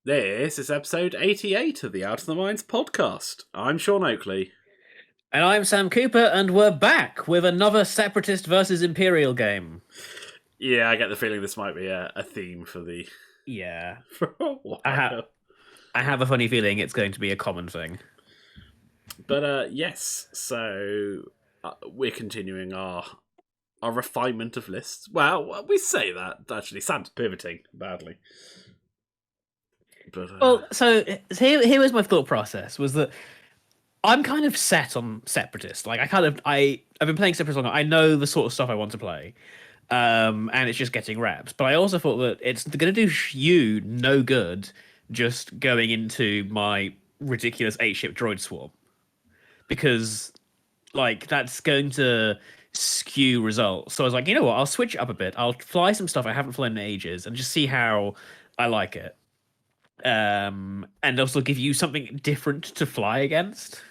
This is episode 88 of the Out of the Minds podcast. I'm Sean Oakley. And I'm Sam Cooper, and we're back with another Separatist versus Imperial game. Yeah, I get the feeling this might be a theme for the... Yeah. for a while. I have a funny feeling it's going to be a common thing. But yes, so we're continuing our refinement of lists. Well, we say that, actually. Sam's pivoting badly. But, Well, so here was my thought process, was that I'm kind of set on Separatist. Like, I've been playing Separatist long. I know the sort of stuff I want to play. And it's just getting reps. But I also thought that it's going to do you no good just going into my ridiculous 8-ship droid swarm. Because, like, that's going to skew results. So I was like, you know what? I'll switch it up a bit. I'll fly some stuff I haven't flown in ages and just see how I like it. And also give you something different to fly against.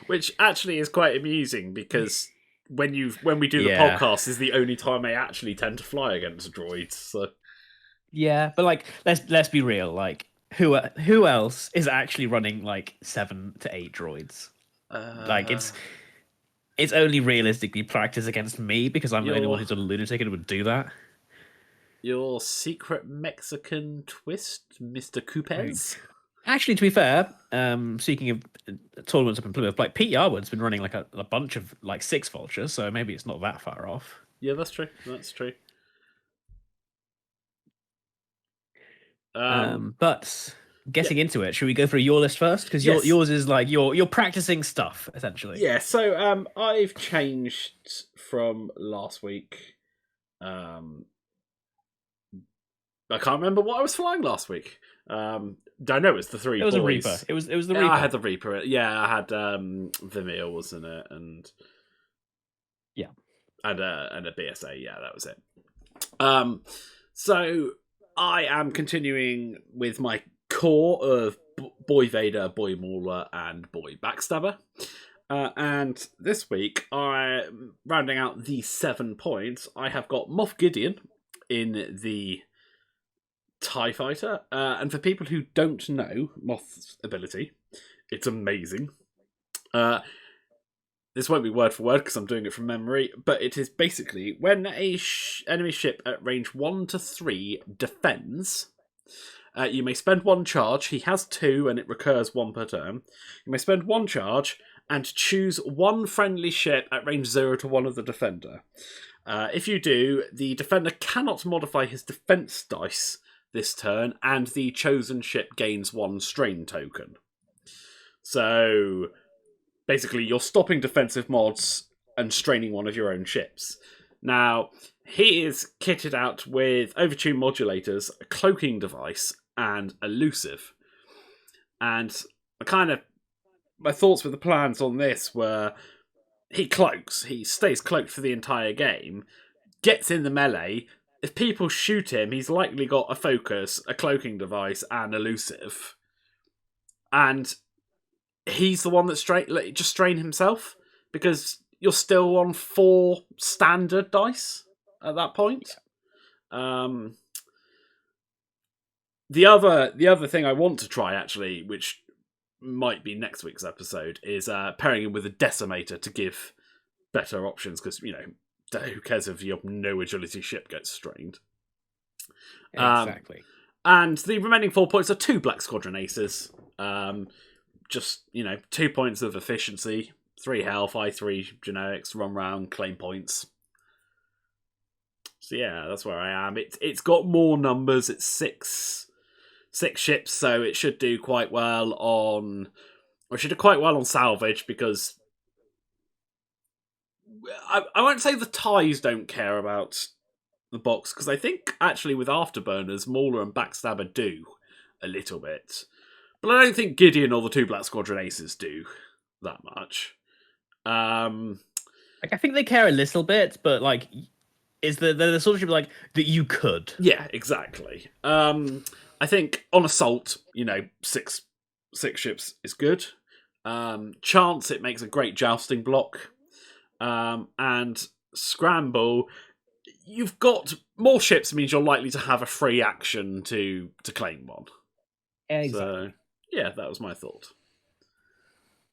which actually is quite amusing because when we do the Yeah. podcast is the only time I actually tend to fly against droids. So Yeah, but like let's be real. Like who else is actually running like 7 to 8 droids? Like it's only realistically practice against me because I'm the only one who's a lunatic and would do that. Your secret Mexican twist, Mr. Coupez? Actually, to be fair, speaking of tournaments up in Plymouth, like Pete Yarwood's been running like a bunch of like 6 vultures, so maybe it's not that far off. Yeah, that's true. That's true. But getting into it, should we go through your list first? Because Yes. yours is like you're practicing stuff essentially. Yeah, so I've changed from last week. I can't remember what I was flying last week. Don't know. It's the three. It was boys. a Reaper. It was the Yeah, Reaper. I had the Reaper. Yeah, I had Vimeo, wasn't it? And Yeah, and a BSA. Yeah, that was it. So I am continuing with my core of Boy Vader, Boy Mauler, and Boy Backstabber. And this week, rounding out the 7 points, I have got Moff Gideon in the TIE Fighter. And for people who don't know Moth's ability, it's amazing. This won't be word for word because I'm doing it from memory, but it is basically when a enemy ship at range 1 to 3 defends, you may spend 1 charge. He has 2 and it recurs 1 per turn. You may spend 1 charge and choose 1 friendly ship at range 0 to 1 of the defender. If you do, the defender cannot modify his defense dice this turn, and the chosen ship gains 1 strain token. So basically, you're stopping defensive mods and straining one of your own ships. Now, he is kitted out with overtune modulators, a cloaking device, and elusive. And my thoughts with the plans on this were he cloaks, he stays cloaked for the entire game, gets in the melee. If people shoot him, he's likely got a focus, a cloaking device, and elusive. And he's the one that just strain himself because you're still on 4 standard dice at that point. The other thing I want to try actually, which might be next week's episode, is pairing him with a decimator to give better options because who cares if your no agility ship gets strained? exactly. And the remaining 4 points are 2 Black Squadron aces. Just 2 points of efficiency, 3 health, I3 generics, run round, claim points. So yeah, that's where I am. It's got more numbers. It's six ships, so it should do quite well on. Or it should do quite well on salvage because I won't say the ties don't care about the box because I think actually with Afterburners, Mauler and Backstabber do a little bit. But I don't think Gideon or the 2 Black Squadron Aces do that much. Like I think they care a little bit, but like, is the sort of ship like that you could? Yeah, exactly. I think on assault, 6 ships is good. Chance, it makes a great jousting block. And scramble, you've got more ships means you're likely to have a free action to claim one. Exactly. So yeah, that was my thought.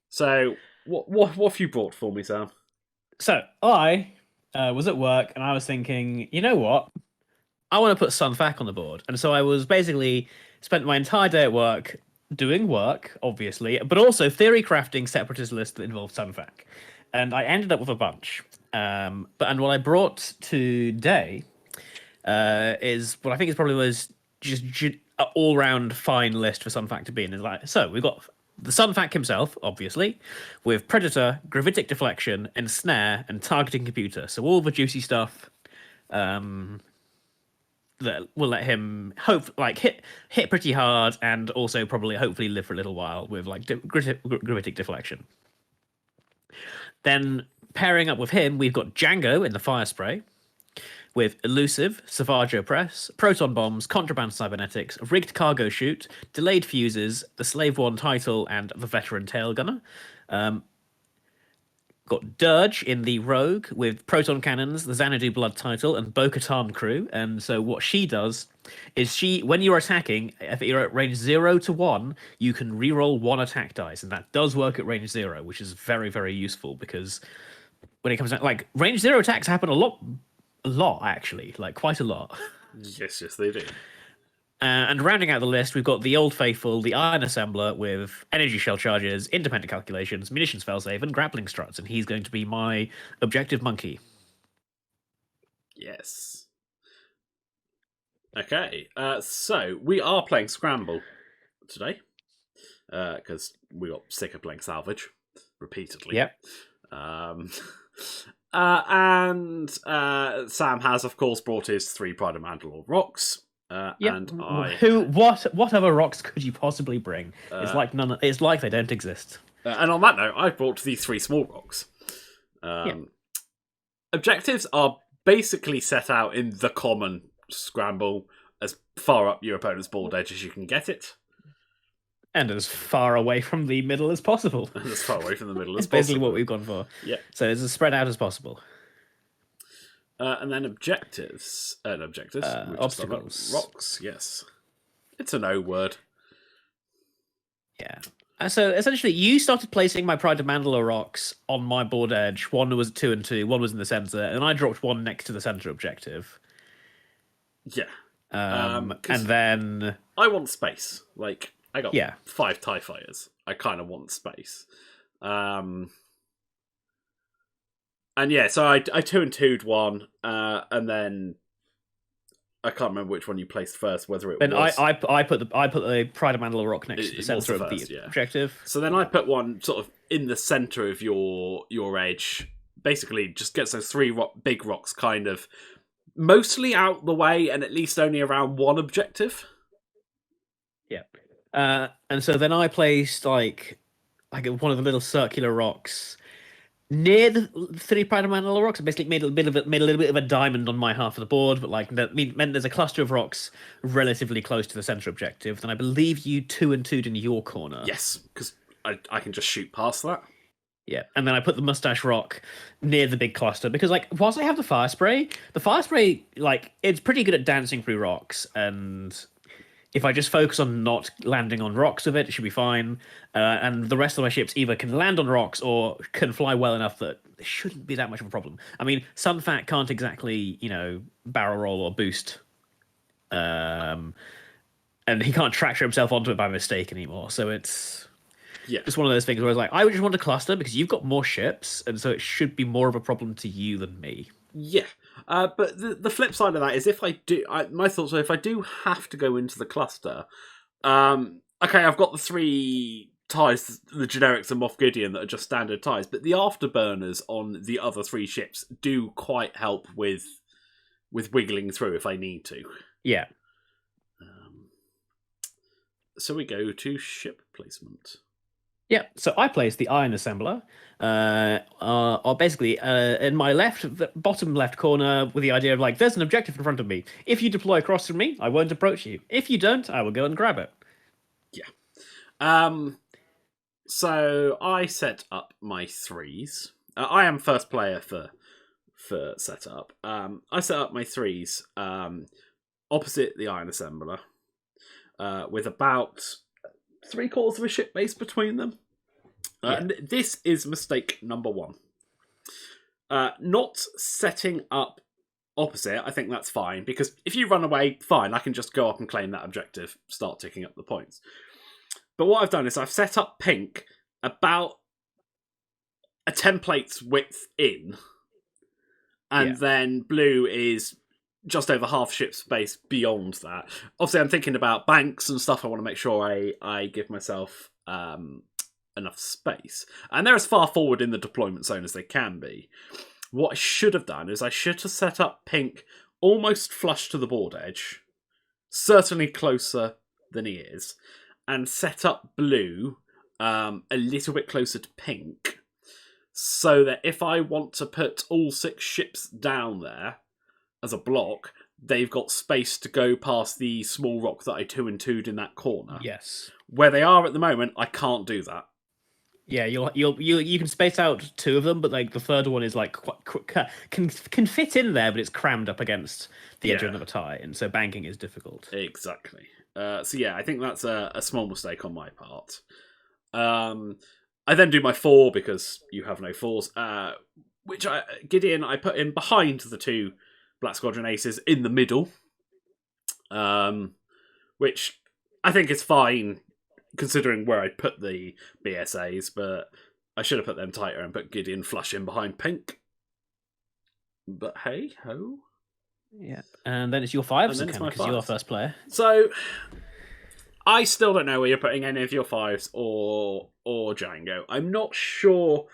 So what have you brought for me, Sam? So I was at work and I was thinking, you know what? I want to put Sun Fac on the board, and so I was basically spent my entire day at work doing work, obviously, but also theory crafting separatist lists that involved Sun Fac, and I ended up with a bunch. And what I brought today is what I think is probably was just an all-round fine list for Sun Fac to be in. Is like so we've got the Sun Fac himself, obviously, with Predator, Gravitic Deflection, Ensnare, and Targeting Computer. So all the juicy stuff that will let him hit pretty hard and also probably hopefully live for a little while with like gravitic deflection. Then pairing up with him, we've got Django in the fire spray with elusive, Savage Press, proton bombs, contraband cybernetics, rigged cargo chute, delayed fuses, the Slave One title, and the veteran tail gunner. Got Dirge in the Rogue with proton cannons, the Xanadu Blood title, and Bo-Katan crew. And so what she does is when you're attacking, if you're at range 0 to 1, you can reroll 1 attack dice, and that does work at range 0, which is very, very useful because when it comes down, like range 0 attacks happen a lot actually, like quite a lot. Yes, they do. And rounding out the list, we've got the Old Faithful, the Iron Assembler with energy shell charges, independent calculations, munitions failsafe, and grappling struts. And he's going to be my objective monkey. Yes. Okay, so we are playing Scramble today because we got sick of playing Salvage repeatedly. Yep. And Sam has, of course, brought his 3 Pride of Mandalore rocks. Yep. And what other rocks could you possibly bring? It's like It's like they don't exist. And on that note, I've brought these 3 small rocks. Objectives are basically set out in the common Scramble, as far up your opponent's board edge as you can get it. And as far away from the middle as possible. And as far away from the middle as It's possible. basically what we've gone for. Yeah. So it's as spread out as possible. And then objectives. Obstacles. Rocks, yes. It's an O word. Yeah. So essentially, you started placing my Pride of Mandalore rocks on my board edge. One was 2 and 2, one was in the center, and I dropped one next to the center objective. Yeah. And then I want space. Like, I got 5 TIE fighters. I kind of want space. And yeah, so I 2 and 2'd one, and then I can't remember which one you placed first. Whether it was. I put the Pride of Mandalore rock next to the center of the objective. So then I put one sort of in the center of your edge. Basically, just gets those 3 big rocks kind of mostly out the way, and at least only around one objective. Yeah. And so then I placed like one of the little circular rocks near the 3 Pride of Mandalore rocks. I basically made a little bit of a diamond on my half of the board, but like that meant there's a cluster of rocks relatively close to the center objective. Then I believe you 2 and 2'd in your corner. Yes, because I can just shoot past that. Yeah, and then I put the mustache rock near the big cluster because, like, whilst I have the fire spray, like, it's pretty good at dancing through rocks, and if I just focus on not landing on rocks with it, it should be fine. And the rest of my ships either can land on rocks or can fly well enough that it shouldn't be that much of a problem. I mean, Sun Fac can't exactly, barrel roll or boost. And he can't tractor himself onto it by mistake anymore, so it's just one of those things where I was like, I would just want a cluster because you've got more ships, and so it should be more of a problem to you than me. Yeah. But the flip side of that is my thoughts are if I do have to go into the cluster, okay, I've got the 3 ties, the generics and Moff Gideon that are just standard ties, but the afterburners on the other 3 ships do quite help with wiggling through if I need to. Yeah. So we go to ship placement. Yeah, so I placed the Iron Assembler, or basically in my bottom left corner with the idea of like, there's an objective in front of me. If you deploy across from me, I won't approach you. If you don't, I will go and grab it. Yeah. So I set up my 3s. I am first player for setup. I set up my 3s opposite the Iron Assembler with about 3/4 of a ship base between them. Yeah. And this is mistake number 1. Not setting up opposite, I think that's fine, because if you run away, fine, I can just go up and claim that objective, start ticking up the points. But what I've done is I've set up pink about a template's width in, and then blue is just over half ship space beyond that. Obviously, I'm thinking about banks and stuff. I want to make sure I give myself enough space. And they're as far forward in the deployment zone as they can be. What I should have done is I should have set up pink almost flush to the board edge, certainly closer than he is, and set up blue a little bit closer to pink, so that if I want to put all 6 ships down there as a block, they've got space to go past the small rock that I 2-2'd in that corner. Yes. Where they are at the moment, I can't do that. Yeah, you can space out 2 of them, but like the third one is like quite, can fit in there, but it's crammed up against the edge of another tie, and so banking is difficult. Exactly. So yeah, I think that's a small mistake on my part. I then do my 4 because you have no 4s, which Gideon I put in behind the 2 Black Squadron aces in the middle, which I think is fine considering where I put the BSAs, but I should have put them tighter and put Gideon flush in behind pink. But hey ho. Yeah, and then it's your 5s again because you're first player. So I still don't know where you're putting any of your 5s or Django. I'm not sure.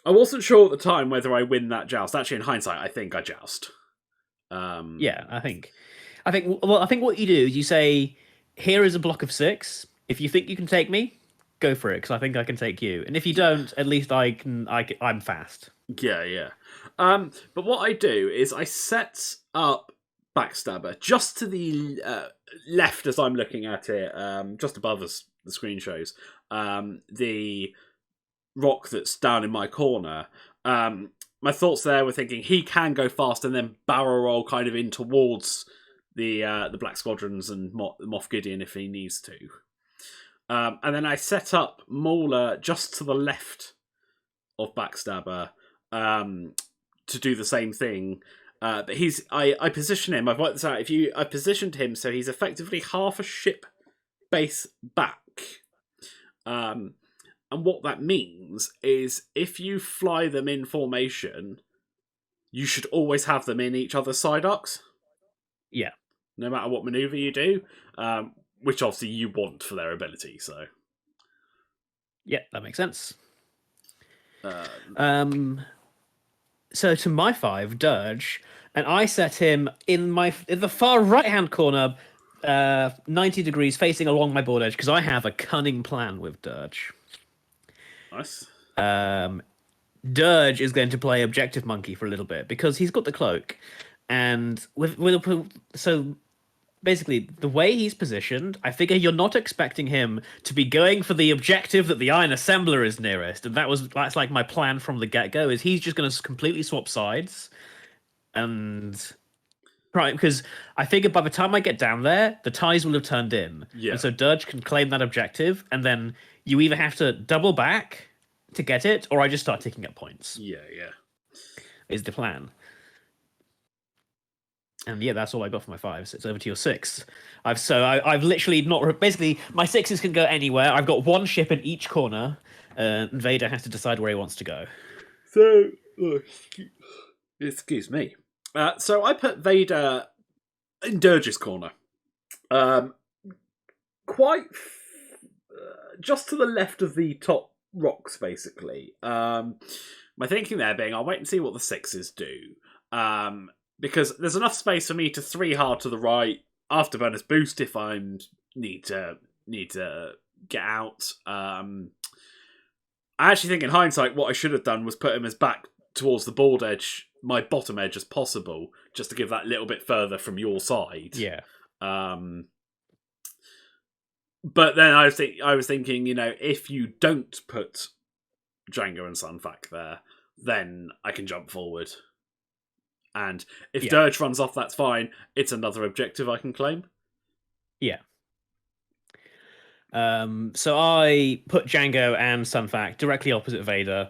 I wasn't sure at the time whether I win that joust. Actually, in hindsight, I think I joust. Yeah, I think what you do is you say, here is a block of 6. If you think you can take me, go for it, because I think I can take you. And if you don't, at least I'm fast. Yeah. But what I do is I set up Backstabber just to the left as I'm looking at it, just above us, the screen shows, the rock that's down in my corner. My thoughts there were thinking he can go fast and then barrel roll kind of in towards the Black Squadrons and Moff Gideon if he needs to. And then I set up Mauler just to the left of Backstabber to do the same thing. But I position him. I've worked this out. I positioned him so he's effectively half a ship base back. And what that means is if you fly them in formation, you should always have them in each other's side arcs. Yeah. No matter what maneuver you do. Which obviously you want for their ability, so. Yeah, that makes sense. So to my 5, Dirge, and I set him in the far right-hand corner, 90 degrees facing along my board edge, because I have a cunning plan with Dirge. Nice. Dirge is going to play Objective Monkey for a little bit, because he's got the cloak, and so basically, the way he's positioned, I figure you're not expecting him to be going for the objective that the Iron Assembler is nearest, and that's like my plan from the get-go, is he's just going to completely swap sides, and right, because I figure by the time I get down there, the ties will have turned in, and so Dirge can claim that objective, and then you either have to double back to get it, or I just start ticking up points. Yeah. Is the plan. And yeah, that's all I got for my 5s. It's over to your 6. I've literally not... Basically, my 6s can go anywhere. I've got 1 ship in each corner. And Vader has to decide where he wants to go. So... excuse me. So I put Vader in Dirge's corner. Quite... just to the left of the top rocks, basically. My thinking there being, I'll wait and see what the 6s do. Because there's enough space for me to 3 hard to the right, afterburners boost if I need to get out. I actually think in hindsight what I should have done was put him as back towards the board edge, my bottom edge as possible, just to give that little bit further from your side. Yeah. But then I was thinking, if you don't put Django and Sunfac there, then I can jump forward. And if Dirge runs off, that's fine. It's another objective I can claim. Yeah. So I put Django and Sunfac directly opposite Vader.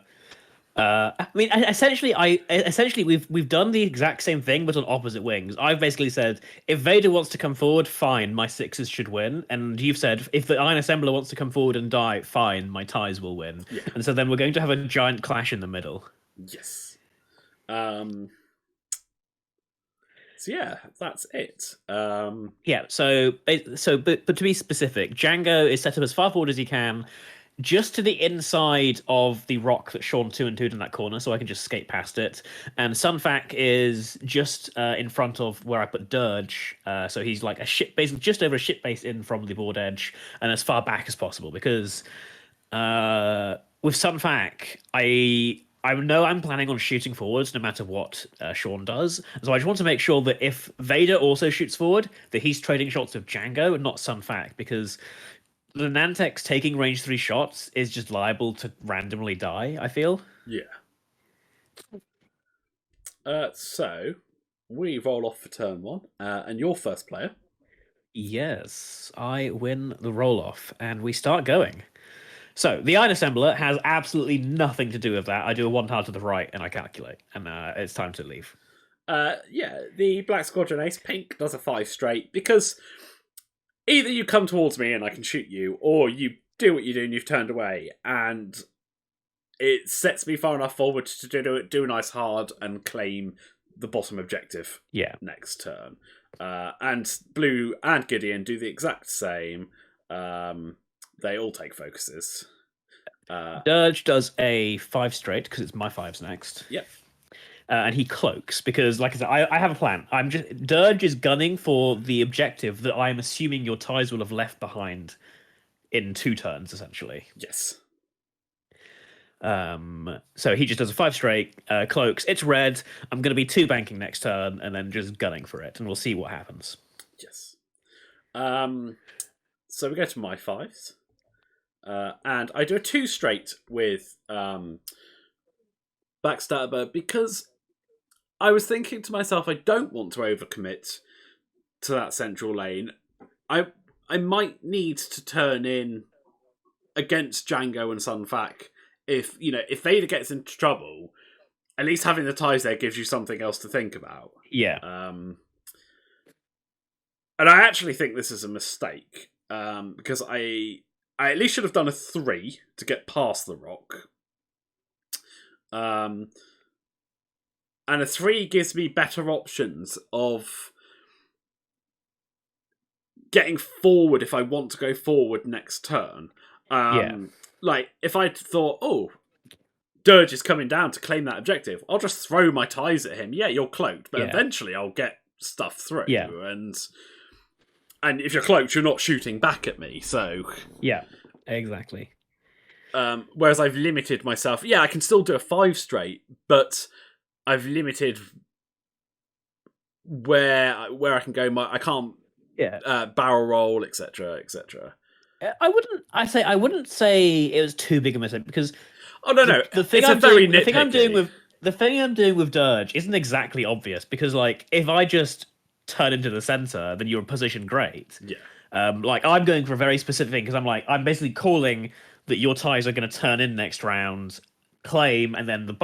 I mean, essentially we've done the exact same thing, but on opposite wings. I've basically said if Vader wants to come forward, fine, my sixes should win, and you've said if the Iron Assembler wants to come forward and die, fine, my ties will win. Yeah. And so then we're going to have a giant clash in the middle. Yes. So yeah, that's it. Yeah. But to be specific, Django is set up as far forward as he can, just to the inside of the rock that Sean 2 and 2 in that corner, so I can just skate past it. And Sunfac is just in front of where I put Dirge, so he's like a ship, basically just over a ship base in from the board edge, and as far back as possible. Because with Sunfac, I know I'm planning on shooting forwards no matter what Sean does. So I just want to make sure that if Vader also shoots forward, that he's trading shots with Django and not Sunfac, because the Nantex taking range 3 shots is just liable to randomly die, I feel. Yeah. So we roll off for turn 1, and your first player. Yes, I win the roll off, and we start going. So the Iron Assembler has absolutely nothing to do with that. I do a 1 tile to the right, and I calculate, and it's time to leave. Yeah, the Black Squadron Ace Pink does a 5 straight, because either you come towards me and I can shoot you, or you do what you do and you've turned away, and it sets me far enough forward to do a nice hard and claim the bottom objective. Yeah. Next turn, and Blue and Gideon do the exact same. They all take focuses. Dirge does a 5 straight because it's my 5s next. Yep. And he cloaks because, like I said, I have a plan. Dirge is gunning for the objective that I'm assuming your ties will have left behind in 2 turns, essentially. Yes. So he just does a 5 straight, cloaks. It's red. I'm going to be 2 banking next turn, and then just gunning for it, and we'll see what happens. Yes. So we go to my 5s, and I do a 2 straight with Backstabber because I was thinking to myself, I don't want to overcommit to that central lane. I might need to turn in against Django and Sunfac. If Vader gets into trouble, at least having the ties there gives you something else to think about. Yeah. And I actually think this is a mistake, because I at least should have done a 3 to get past the rock. And a 3 gives me better options of getting forward if I want to go forward next turn. Like, if I thought, oh, Dirge is coming down to claim that objective, I'll just throw my ties at him. Yeah, you're cloaked, but eventually I'll get stuff through. Yeah. And if you're cloaked, you're not shooting back at me, so... Yeah, exactly. Whereas I've limited myself... Yeah, I can still do a 5 straight, but I've limited where I can go. I can't barrel roll, etc., etc. I wouldn't say it was too big a mistake, because the thing I'm doing with Dirge isn't exactly obvious, because like if I just turn into the center, then you're positioned great. Yeah. Like I'm going for a very specific thing, because I'm basically calling that your ties are going to turn in next round, claim, and then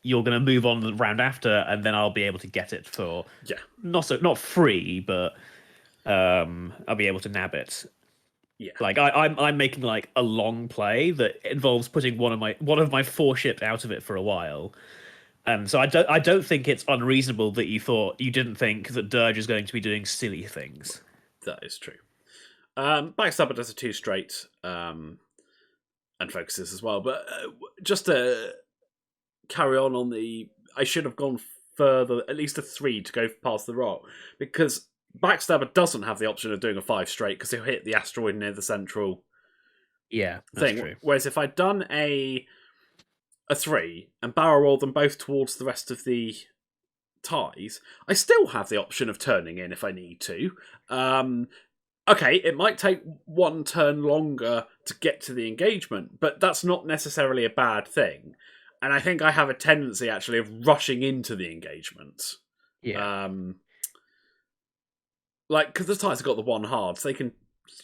you're going to move on the round after, and then I'll be able to get it for not free, but I'll be able to nab it. Yeah, like I'm making like a long play that involves putting one of my 4 ships out of it for a while, and so I don't think it's unreasonable that you didn't think that Dirge is going to be doing silly things. That is true. Backstabber does a 2 straight, and focuses as well. But just to carry on the, I should have gone further, at least a 3 to go past the rock, because Backstabber doesn't have the option of doing a 5 straight because he'll hit the asteroid near the central that's thing. True. Whereas if I'd done a 3 and barrel rolled them both towards the rest of the ties, I still have the option of turning in if I need to. Okay, it might take 1 turn longer to get to the engagement, but that's not necessarily a bad thing. And I think I have a tendency, actually, of rushing into the engagement. Yeah. Like, because the ties have got the 1 hard, so they can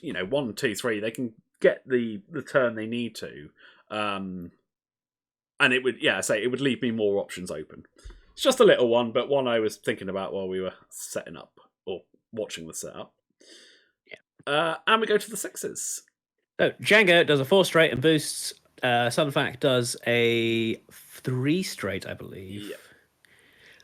1, 2, 3, they can get the turn they need to. And it would, it would leave me more options open. It's just a little one, but one I was thinking about while we were setting up or watching the setup. Yeah. And we go to the 6s. So Django does a 4 straight and boosts. Sunfac does a 3 straight, I believe. Yeah.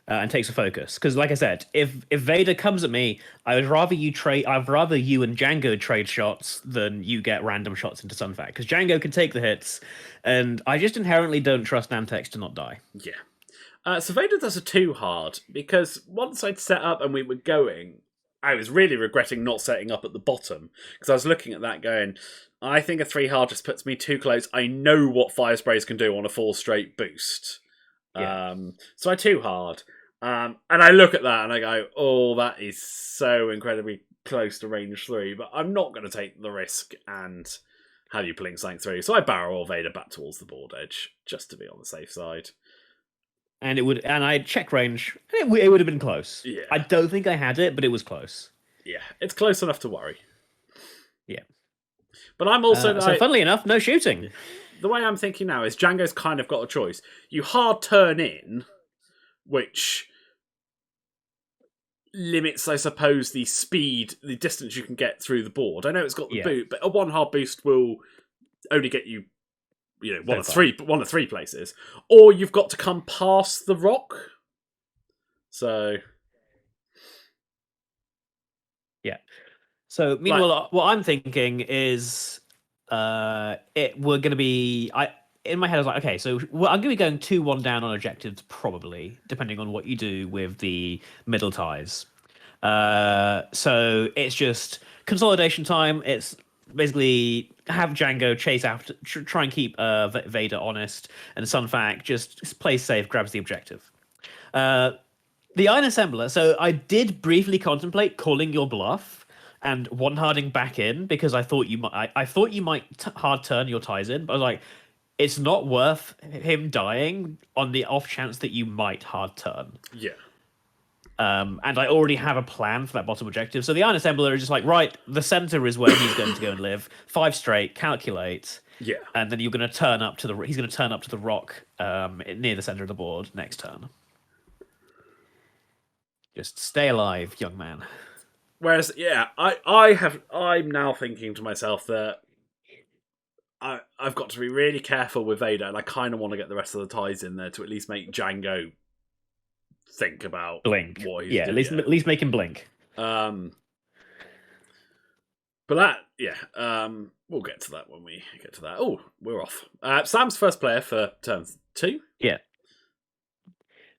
And takes a focus. Because, like I said, if Vader comes at me, I'd rather you and Django trade shots than you get random shots into Sunfac. Because Django can take the hits, and I just inherently don't trust Namtex to not die. Yeah. So Vader does a 2 hard, because once I'd set up and we were going, I was really regretting not setting up at the bottom. Because I was looking at that going, I think a 3 hard just puts me too close. I know what fire sprays can do on a 4 straight boost. Yeah. So I 2 hard. And I look at that and I go, oh, that is so incredibly close to range 3, but I'm not going to take the risk and have you pulling something through. So I barrel Vader back towards the board edge, just to be on the safe side. And I check range, and it would have been close. Yeah. I don't think I had it, but it was close. Yeah, it's close enough to worry. Yeah. But I'm also... so funnily enough, no shooting. The way I'm thinking now is Django's kind of got a choice. You hard turn in, which limits, I suppose, the speed, the distance you can get through the board. I know it's got the boot, but a 1 hard boost will only get you, one of three places. Or you've got to come past the rock. So... Yeah. So, meanwhile, what I'm thinking is we're going to be... in my head, I was like, okay, so I'm going to be going 2-1 down on objectives, probably, depending on what you do with the middle ties. So it's just consolidation time. It's basically have Django chase after, try and keep Vader honest, and Sunfac just plays safe, grabs the objective. The Iron Assembler, so I did briefly contemplate calling your bluff and 1-harding back in, because I thought you might hard turn your ties in, but I was like, it's not worth him dying on the off chance that you might hard turn. Yeah. And I already have a plan for that bottom objective. So the Iron Assembler is just like, right, the center is where he's going to go and live. 5 straight, calculate. Yeah. And then you're going to turn up to he's going to turn up to the rock near the center of the board next turn. Just stay alive, young man. Whereas, I'm now thinking to myself that I've got to be really careful with Vader, and I kind of want to get the rest of the ties in there to at least make Django think about blink. What he's doing. At least make him blink. But that, we'll get to that when we get to that. Oh, we're off. Sam's first player for turn 2. Yeah.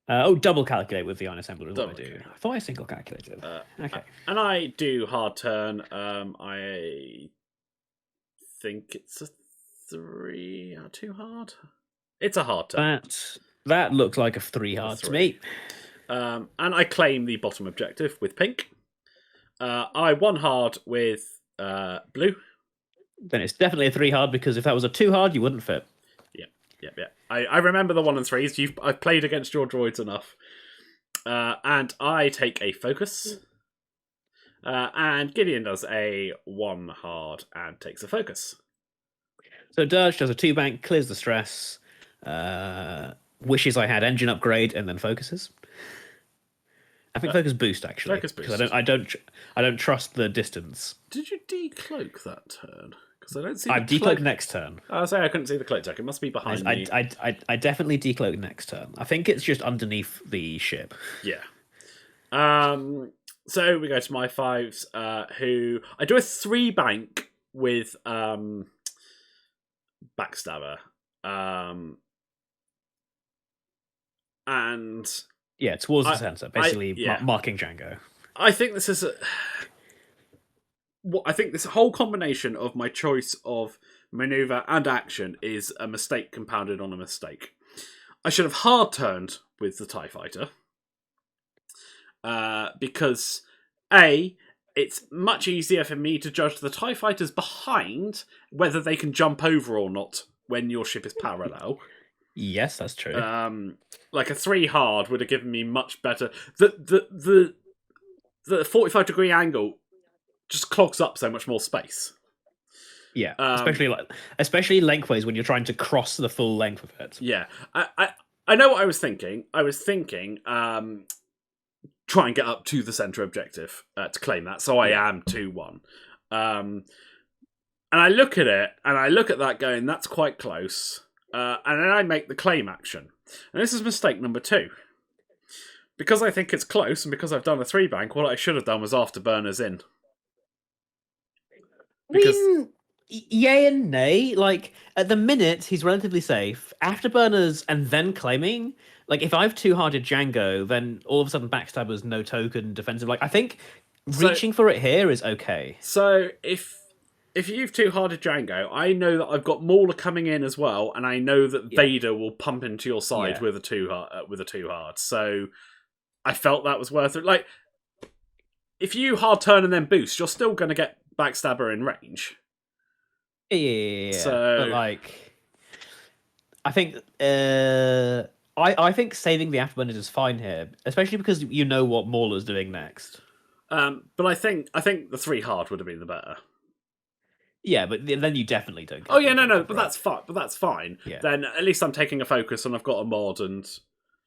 Double calculate with the Iron Assembler is what I do. I thought I single calculated. Okay. And I do hard turn. I think it's a 3 or 2 hard. It's a hard turn. That looks like a 3 hard to me. And I claim the bottom objective with pink. I 1 hard with blue. Then it's definitely a 3 hard, because if that was a 2 hard, you wouldn't fit. Yeah. I remember the 1 and 3s. I've played against your droids enough. And I take a focus. And Gideon does a 1 hard and takes a focus. So Dirge does a 2 bank, clears the stress, wishes I had engine upgrade, and then focuses. I think focus boost, actually. Focus boost. Because I don't trust the distance. Did you decloak that turn? Because I don't see. I've decloaked next turn. I say I couldn't see the cloak deck. It must be behind me. I definitely decloaked next turn. I think it's just underneath the ship. Yeah. So we go to my 5s, who I do a 3 bank with Backstabber. And yeah, towards the center, basically marking Django. I think this is I think this whole combination of my choice of maneuver and action is a mistake compounded on a mistake. I should have hard turned with the TIE Fighter. Because it's much easier for me to judge the TIE Fighters behind whether they can jump over or not when your ship is parallel. Yes, that's true. Like a 3 hard would have given me much better. The 45-degree angle just clogs up so much more space. Yeah, especially lengthways when you're trying to cross the full length of it. Yeah, I know what I was thinking. I was thinking try and get up to the center objective to claim that. So I am 2-1. And I look at it, and I look at that going, that's quite close. And then I make the claim action. And this is mistake number 2. Because I think it's close, and because I've done a 3 bank, what I should have done was afterburners in. Because... yay and nay. Like, at the minute, he's relatively safe. Afterburners and then claiming, like, if I've two-hearted Django, then all of a sudden Backstabber's no token defensive. Like, I think reaching for it here is okay. So, if you've two-hearted Django, I know that I've got Mauler coming in as well, and I know that Vader will pump into your side with a two-hard. So, I felt that was worth it. Like, if you hard turn and then boost, you're still going to get Backstabber in range. Yeah, so... but like, I think I think saving the afterburners is fine here, especially because you know what Mauler's doing next. But I think the 3 hard would have been the better. Yeah, but then you definitely don't. Oh yeah, no, but that's fine. But that's fine. Yeah. Then at least I'm taking a focus and I've got a mod and.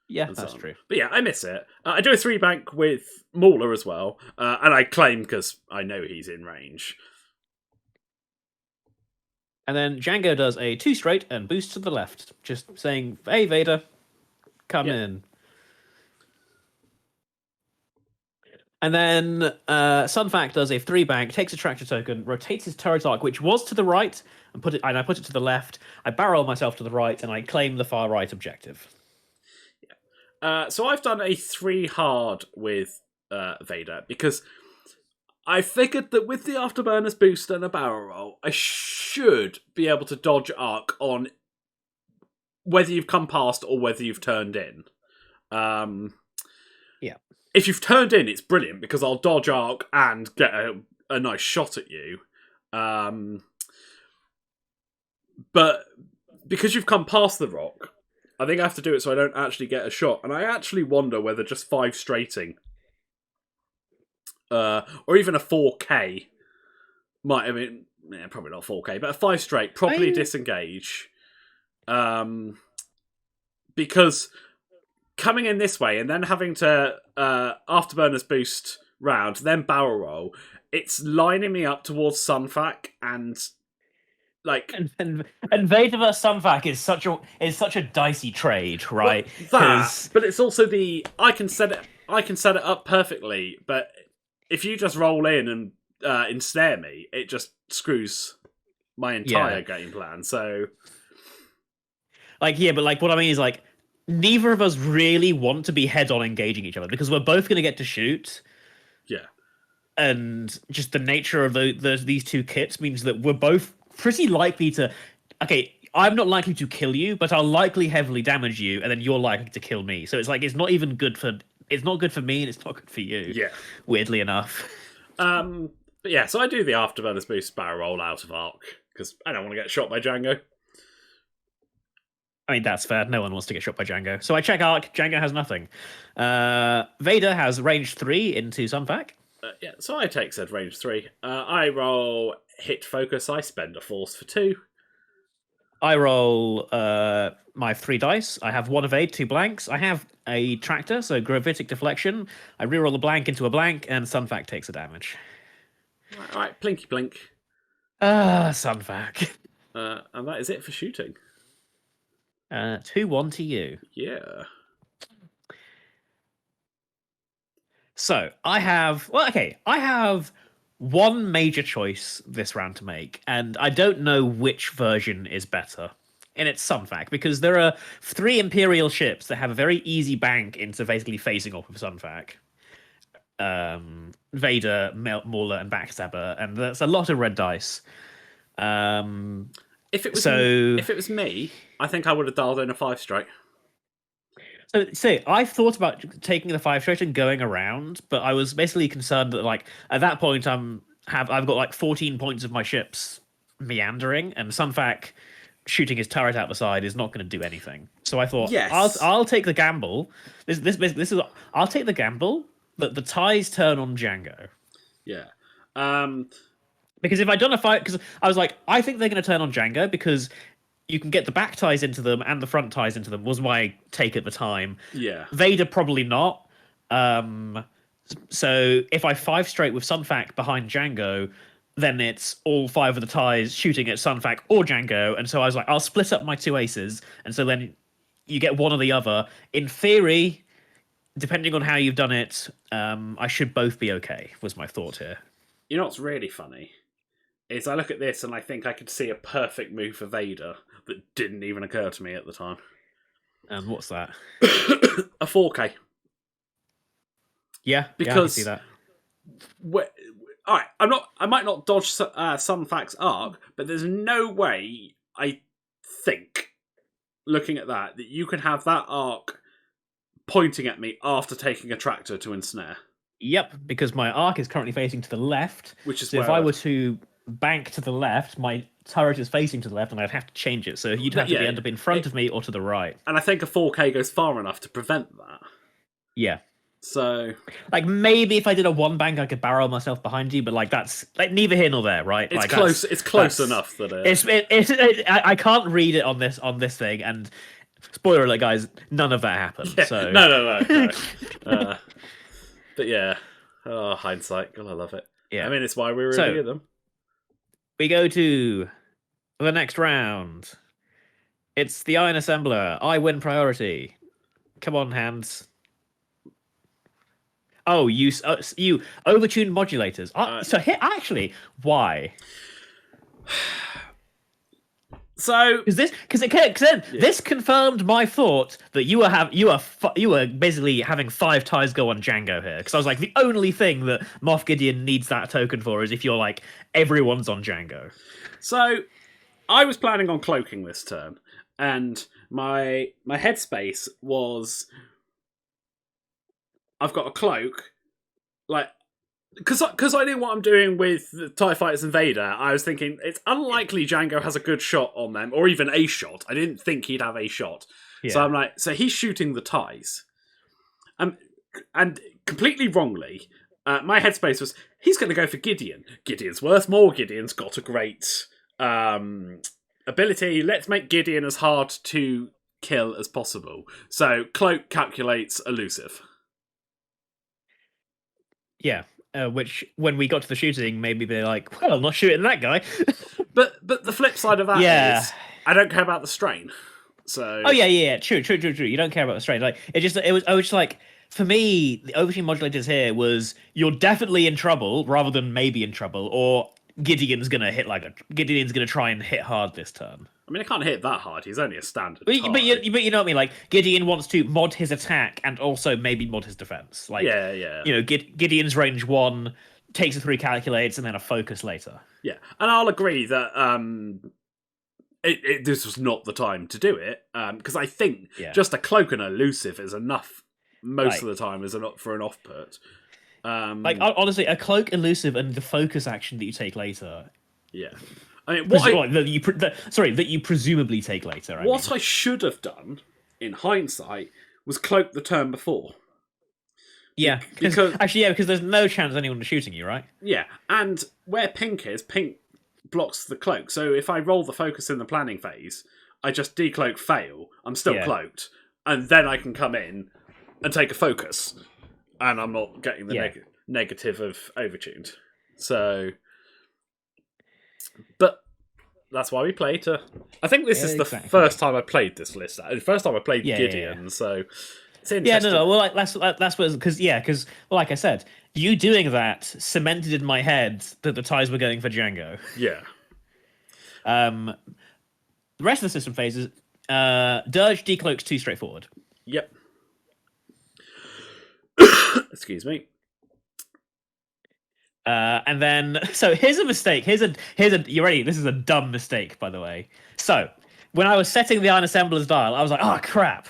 Yeah, and that's so on. true. But yeah, I miss it. I do a 3 bank with Mauler as well, and I claim because I know he's in range. And then Django does a 2 straight and boosts to the left, just saying, "Hey Vader, come in." And then Sunfac does a 3 bank, takes a tractor token, rotates his turret arc, which was to the right, and I put it to the left. I barrel myself to the right, and I claim the far right objective. So I've done a 3 hard with Vader because I figured that with the afterburners boost and a barrel roll, I should be able to dodge arc on whether you've come past or whether you've turned in. Yeah. If you've turned in, it's brilliant because I'll dodge arc and get a nice shot at you. But because you've come past the rock, I think I have to do it so I don't actually get a shot. And I actually wonder whether just 5 straighting or even a 4K might have been, probably not 4K, but a 5 straight, properly disengage. Because coming in this way and then having to afterburners boost round, then barrel roll, it's lining me up towards Sunfac and like and Vader vs Sunfac is such a dicey trade, right? Well, but it's also I can set it up perfectly, but if you just roll in and ensnare me, it just screws my entire game plan. So, but what I mean is like neither of us really want to be head-on engaging each other because we're both going to get to shoot. Yeah, and just the nature of these 2 kits means that we're both pretty likely to. Okay, I'm not likely to kill you, but I'll likely heavily damage you, and then you're likely to kill me. So it's like it's not good for me, and it's not good for you. Yeah, weirdly enough. But yeah, so I do the afterburners boost barrel roll out of arc because I don't want to get shot by Django. I mean, that's fair. No one wants to get shot by Django. So I check arc. Django has nothing. Vader has range 3 into Sunfac. Yeah, so I take said range 3. I roll hit focus. I spend a force for 2. I roll my 3 dice. I have 1 evade, 2 blanks. I have a tractor, so gravitic deflection. I reroll a blank into a blank, and Sunfac takes the damage. All right, plinky blink. Sunfac. And that is it for shooting. 2-1 to you. Yeah. So I have one major choice this round to make, and I don't know which version is better. And it's Sunfac, because there are 3 Imperial ships that have a very easy bank into basically facing off with Sunfac. Vader, Mauler, and Backstabber, and that's a lot of red dice. If it was me, I think I would have dialed in a 5 straight. So I've thought about taking the 5 straight and going around, but I was basically concerned that like at that point I've got like 14 points of my ships meandering, and Sunfac shooting his turret out the side is not going to do anything. So I thought, yes, I'll take the gamble. I'll take the gamble that the ties turn on Django. Yeah. Because if I'd done a fight, because I was like, I think they're going to turn on Django because you can get the back ties into them and the front ties into them, was my take at the time. Yeah. Vader, probably not. So if I 5 straight with Sunfac behind Django, then it's all 5 of the ties shooting at Sunfac or Django. And so I was like, I'll split up my 2 aces. And so then you get one or the other. In theory, depending on how you've done it, I should both be okay, was my thought here. You know what's really funny? Is I look at this and I think I could see a perfect move for Vader that didn't even occur to me at the time. What's that? A 4K. Yeah, because yeah, I can see that. All right, I might not dodge Sunfac's arc, but there's no way I think, looking at that you can have that arc pointing at me after taking a tractor to ensnare. Yep, because my arc is currently facing to the left, which is so if I were to bank to the left, my turret is facing to the left, and I'd have to change it. So you'd have to end up in front of me or to the right. And I think a 4K goes far enough to prevent that. Yeah. So, like, maybe if I did a 1 bank, I could barrel myself behind you, but like that's like neither here nor there, right? It's like, close. It's close enough that I can't read it on this thing. And spoiler alert, guys, none of that happened. Yeah, so no. But yeah, hindsight. God, I love it. Yeah, I mean, it's why we review them. We go to the next round. It's the Iron Assembler. I win priority. Come on, hands. Oh, you overtuned modulators. So here, actually, why? So this confirmed my thought that you were basically having 5 ties go on Django here. Because I was like, the only thing that Moff Gideon needs that token for is if you're like everyone's on Django. So I was planning on cloaking this turn, and my headspace was, I've got a cloak, like, because I knew what I'm doing with the TIE Fighters and Vader. I was thinking it's unlikely Django has a good shot on them, or even a shot. I didn't think he'd have a shot. Yeah. So I'm like, so he's shooting the TIEs. And completely wrongly, my headspace was, he's going to go for Gideon. Gideon's worth more. Gideon's got a great ability. Let's make Gideon as hard to kill as possible. So cloak calculates elusive. Yeah, which when we got to the shooting made me be like, well, I'm not shooting that guy. but the flip side of that is I don't care about the strain. So True. You don't care about the strain. Like I was like, for me, the overshooting modulators here was you're definitely in trouble rather than maybe in trouble, or Gideon's gonna try and hit hard this turn. I mean, I can't hit that hard. He's only a standard. But you know what I mean. Like Gideon wants to mod his attack and also maybe mod his defense. Like you know, Gideon's range 1 takes a 3 calculates and then a focus later. Yeah, and I'll agree that this was not the time to do it because I think just a cloak and elusive is enough most of the time for an off put. Like honestly, a cloak, elusive, and the focus action that you take later. Yeah. I mean, that you presumably take later. I should have done, in hindsight, was cloak the turn before. Yeah, because there's no chance anyone is shooting you, right? Yeah, and where pink is, pink blocks the cloak. So if I roll the focus in the planning phase, I just decloak fail. I'm still cloaked, and then I can come in and take a focus, and I'm not getting the negative of overtuned. So. But that's why we play to. I think this is the first time I played this list. The first time I played Gideon, so it's interesting. Yeah, no. Well, that's because like I said, you doing that cemented in my head that the ties were going for Django. Yeah. The rest of the system phases, Dirge decloaks 2 straightforward. Yep. Excuse me. And then, so here's a mistake. Here's a. You ready? This is a dumb mistake, by the way. So when I was setting the Iron Assembler's dial, I was like, oh crap,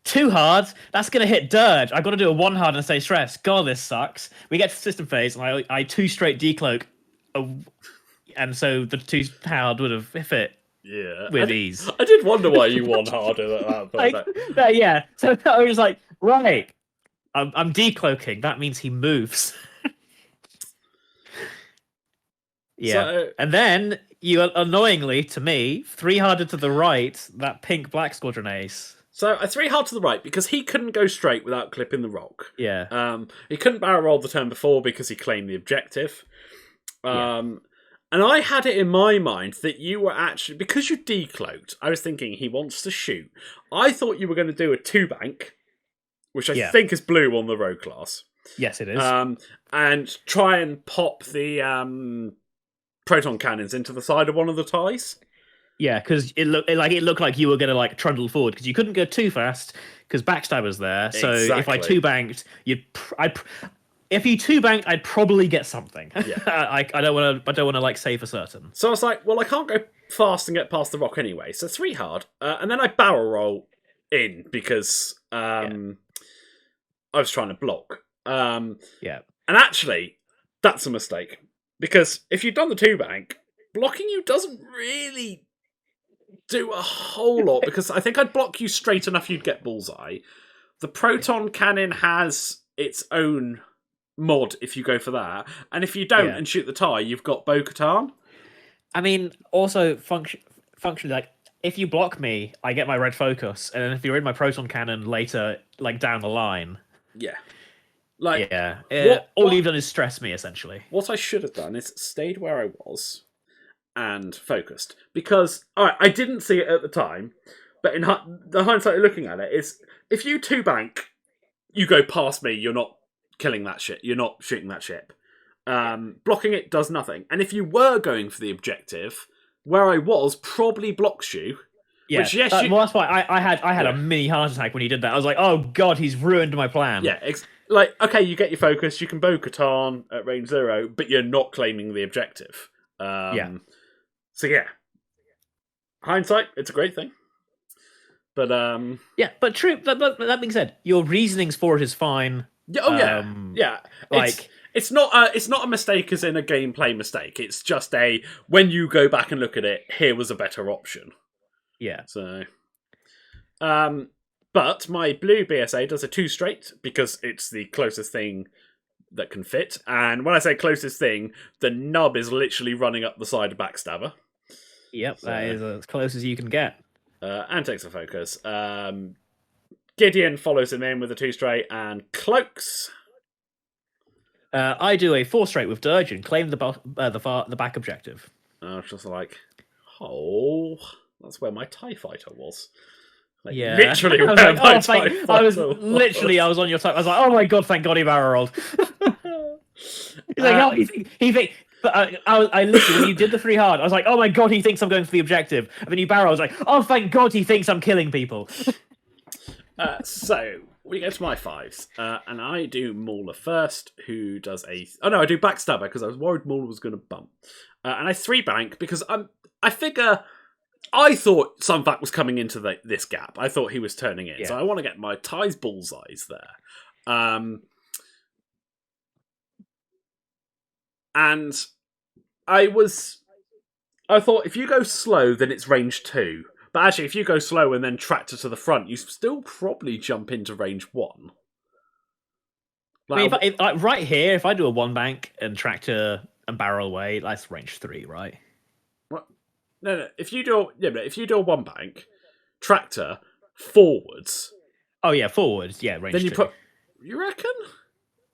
2 hard. That's gonna hit Dirge. I got to do a 1 hard and stay stressed. God, this sucks. We get to system phase, and I 2 straight decloak, and so the 2 hard would have fit. Yeah, with ease. I did wonder why you 1 harder at that. Yeah. So I was like, right, I'm decloaking. That means he moves. Yeah. So And then you annoyingly to me 300 to the right that pink black squadron ace. So I 3 hard to the right because he couldn't go straight without clipping the rock. Yeah. He couldn't barrel roll the turn before because he claimed the objective. Yeah. And I had it in my mind that you were actually, because you decloaked, I was thinking he wants to shoot. I thought you were going to do a 2-bank, which I Yeah. think is blue on the road class. Yes, it is. And try and pop the proton cannons into the side of one of the ties. Yeah, because it looked like you were gonna like trundle forward because you couldn't go too fast because backstabber's there. So if I Exactly. 2-banked, if you 2-banked, I'd probably get something. Yeah. I don't want to like say for certain. So I was like, well, I can't go fast and get past the rock anyway. So 3 hard, and then I barrel roll in because I was trying to block. Yeah. And actually, that's a mistake because if you'd done the 2-bank, blocking you doesn't really do a whole lot because I think I'd block you straight enough you'd get bullseye. The proton cannon has its own mod if you go for that, and if you don't and shoot the tie, you've got Bo-Katan. I mean, also functionally, like if you block me, I get my red focus, and then if you're in my proton cannon later, like down the line, like all you've done is stress me essentially. What I should have done is stayed where I was and focused because I didn't see it at the time, but in the hindsight of looking at it, is if you 2-bank, you go past me, you're not killing that shit, you're not shooting that ship. Blocking it does nothing, and if you were going for the objective, where I was probably blocks you. Yeah, which, yes, well, that's why I had a mini heart attack when he did that. I was like, oh god, he's ruined my plan. Yeah, like okay, you get your focus, you can Bo-Katan at range 0, but you're not claiming the objective. So yeah, hindsight, it's a great thing. But yeah, but true. But that being said, your reasonings for it is fine. Yeah. It's not a mistake as in a gameplay mistake. It's just when you go back and look at it, here was a better option. Yeah. So, but my blue BSA does a 2 straight because it's the closest thing that can fit. And when I say closest thing, the nub is literally running up the side of Backstabber. Yep, that is as close as you can get. And takes a focus. Gideon follows him in with a 2 straight and cloaks. I do a 4 straight with Dirge and claim the back objective. I was just like, oh, that's where my TIE fighter was. Like, yeah, literally I was where like, my oh, TIE fighter I was on your TIE. I was like, oh my god, thank god he barrel rolled. He's like, oh, he think. But I literally, when you did the 3 hard, I was like, oh my god, he thinks I'm going for the objective. And then you barrel, I was like, oh, thank god he thinks I'm killing people. So, we go to my 5s. And I do Mauler first, who does I do Backstabber, because I was worried Mauler was going to bump. And I 3-bank, because I figure... I thought Sunfac was coming into this gap. I thought he was turning in. Yeah. So I want to get my ties bullseyes there. And I thought if you go slow, then it's range 2. But actually, if you go slow and then tractor to the front, you still probably jump into range 1. Like, I mean, right here, if I do a 1-bank and tractor and barrel away, that's range 3, right? What? No. If you do a 1-bank, tractor forwards. Oh yeah, forwards. Yeah, range. Then 2. You reckon?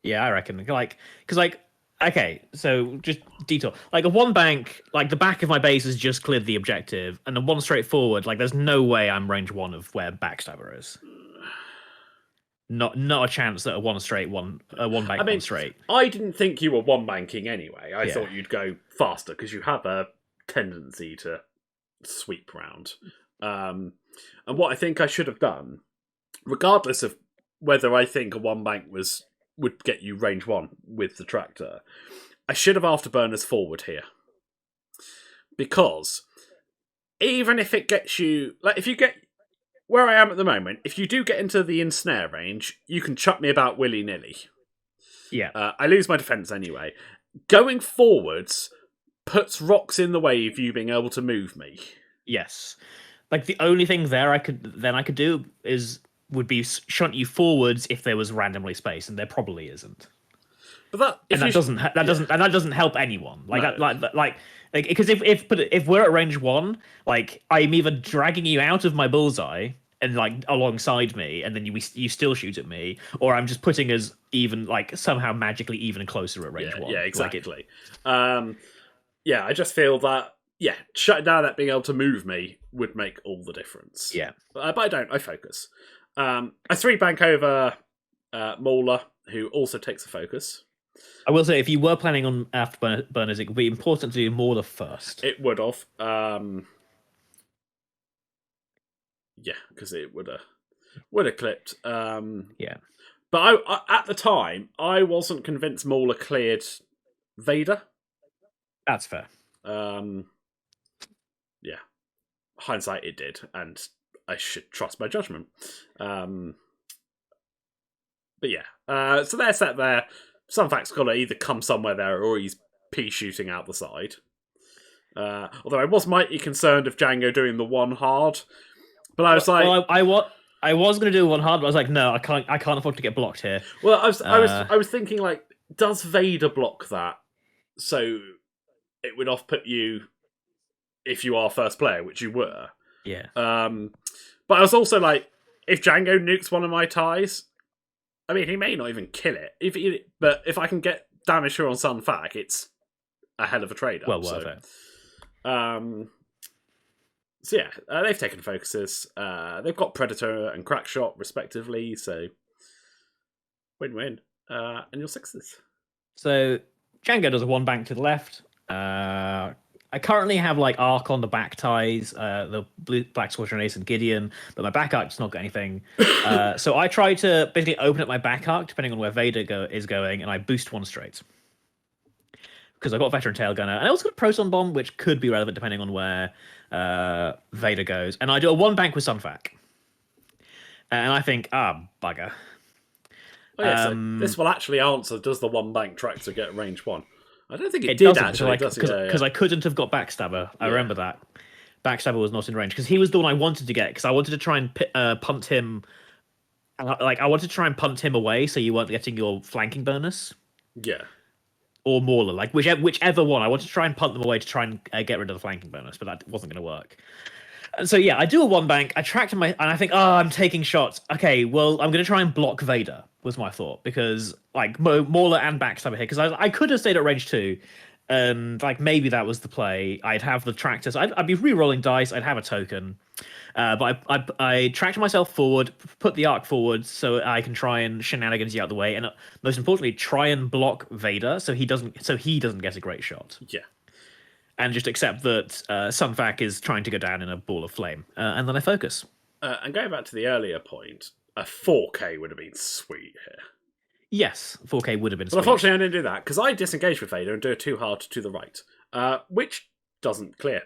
Yeah, I reckon. Okay, so just detail. Like a 1-bank, like the back of my base has just cleared the objective, and the 1 straight forward, like there's no way I'm range 1 of where Backstabber is. Not a chance that a 1 bank 1 straight. I didn't think you were 1-banking anyway. I thought you'd go faster because you have a tendency to sweep round. And what I think I should have done, regardless of whether I think a 1-bank would get you range 1 with the tractor, I should have afterburners forward here. Because even if it gets you... Like, if you get... Where I am at the moment, if you do get into the ensnare range, you can chuck me about willy-nilly. Yeah. I lose my defense anyway. Going forwards puts rocks in the way of you being able to move me. Yes. Like, the only thing there I could do would be shunt you forwards if there was randomly space, and there probably isn't. But that and that doesn't help anyone. Like No. like because if we're at range 1, like I'm either dragging you out of my bullseye and like alongside me, and then you still shoot at me, or I'm just putting us even like somehow magically even closer at range 1. Yeah, exactly. Yeah, I just feel that shutting down that being able to move me would make all the difference. Yeah. But I don't. I focus. I 3-bank over Mauler, who also takes a focus. I will say, if you were planning on afterburners, it would be important to do Mauler first. It would have. Yeah, because it would have clipped. Yeah. But I at the time, I wasn't convinced Mauler cleared Vader. That's fair. Yeah. Hindsight, it did, and I should trust my judgment. But yeah, so they're set there. Sunfac's got to either come somewhere there or he's pea shooting out the side. Although I was mighty concerned of Django doing the one hard, but I was like, well, I was going to do one hard, but I was like, no, I can't afford to get blocked here. well, I was thinking like, does Vader block that? So it would off put you if you are first player, which you were. Yeah. But I was also like, if Django nukes one of my ties, I mean, he may not even kill it. But if I can get damage here on Sunfac, it's a hell of a trade. Well worth it. So yeah, they've taken focuses. They've got Predator and Crackshot respectively. So win-win. And your sixes. So Django does a 1-bank to the left. I currently have like Arc on the back ties, the Black Squadron Ace and Gideon, but my back arc's not got anything. So I try to basically open up my back arc depending on where Vader is going, and I boost one straight. Because I've got Veteran Tail Gunner, and I also got a Proton Bomb, which could be relevant depending on where Vader goes. And I do a 1-bank with Sunfac. And I think, bugger. Oh, yeah, so this will actually answer, does the 1-bank tractor get range 1? I don't think it did actually. Because I couldn't have got Backstabber. I remember that. Backstabber was not in range because he was the one I wanted to get because I wanted to try and punt him. Like I wanted to try and punt him away so you weren't getting your flanking bonus. Yeah. Or Mauler, like whichever one. I wanted to try and punt them away to try and get rid of the flanking bonus, but that wasn't going to work. And so yeah, I do a 1-bank. I track to and I think, I'm taking shots. Okay, well, I'm going to try and block Vader. Was my thought because like Mauler and Backstabber here because I could have stayed at range 2, and like maybe that was the play. I'd have the tractors. I'd be re-rolling dice. I'd have a token, but I tracked myself forward, put the arc forward so I can try and shenanigans you out the way, and most importantly, try and block Vader so he doesn't get a great shot. Yeah. And just accept that Sunfac is trying to go down in a ball of flame, and then I focus. And going back to the earlier point, a 4K would have been sweet here. Yes, 4K would have been sweet. But unfortunately, I didn't do that because I disengaged with Vader and do it too hard to the right, which doesn't clear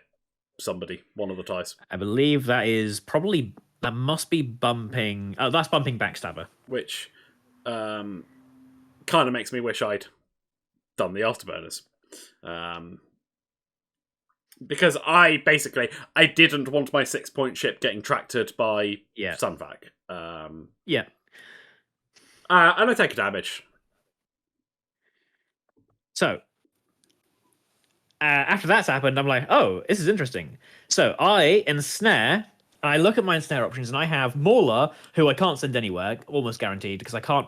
one of the ties. I believe that must be bumping. Oh, that's bumping Backstabber, which kind of makes me wish I'd done the afterburners. Because I didn't want my 6-point ship getting tractored by Sunfac. Yeah. And I take a damage. So, after that's happened, I'm like, oh, this is interesting. So I ensnare, and I look at my ensnare options, and I have Mauler, who I can't send anywhere, almost guaranteed, because I can't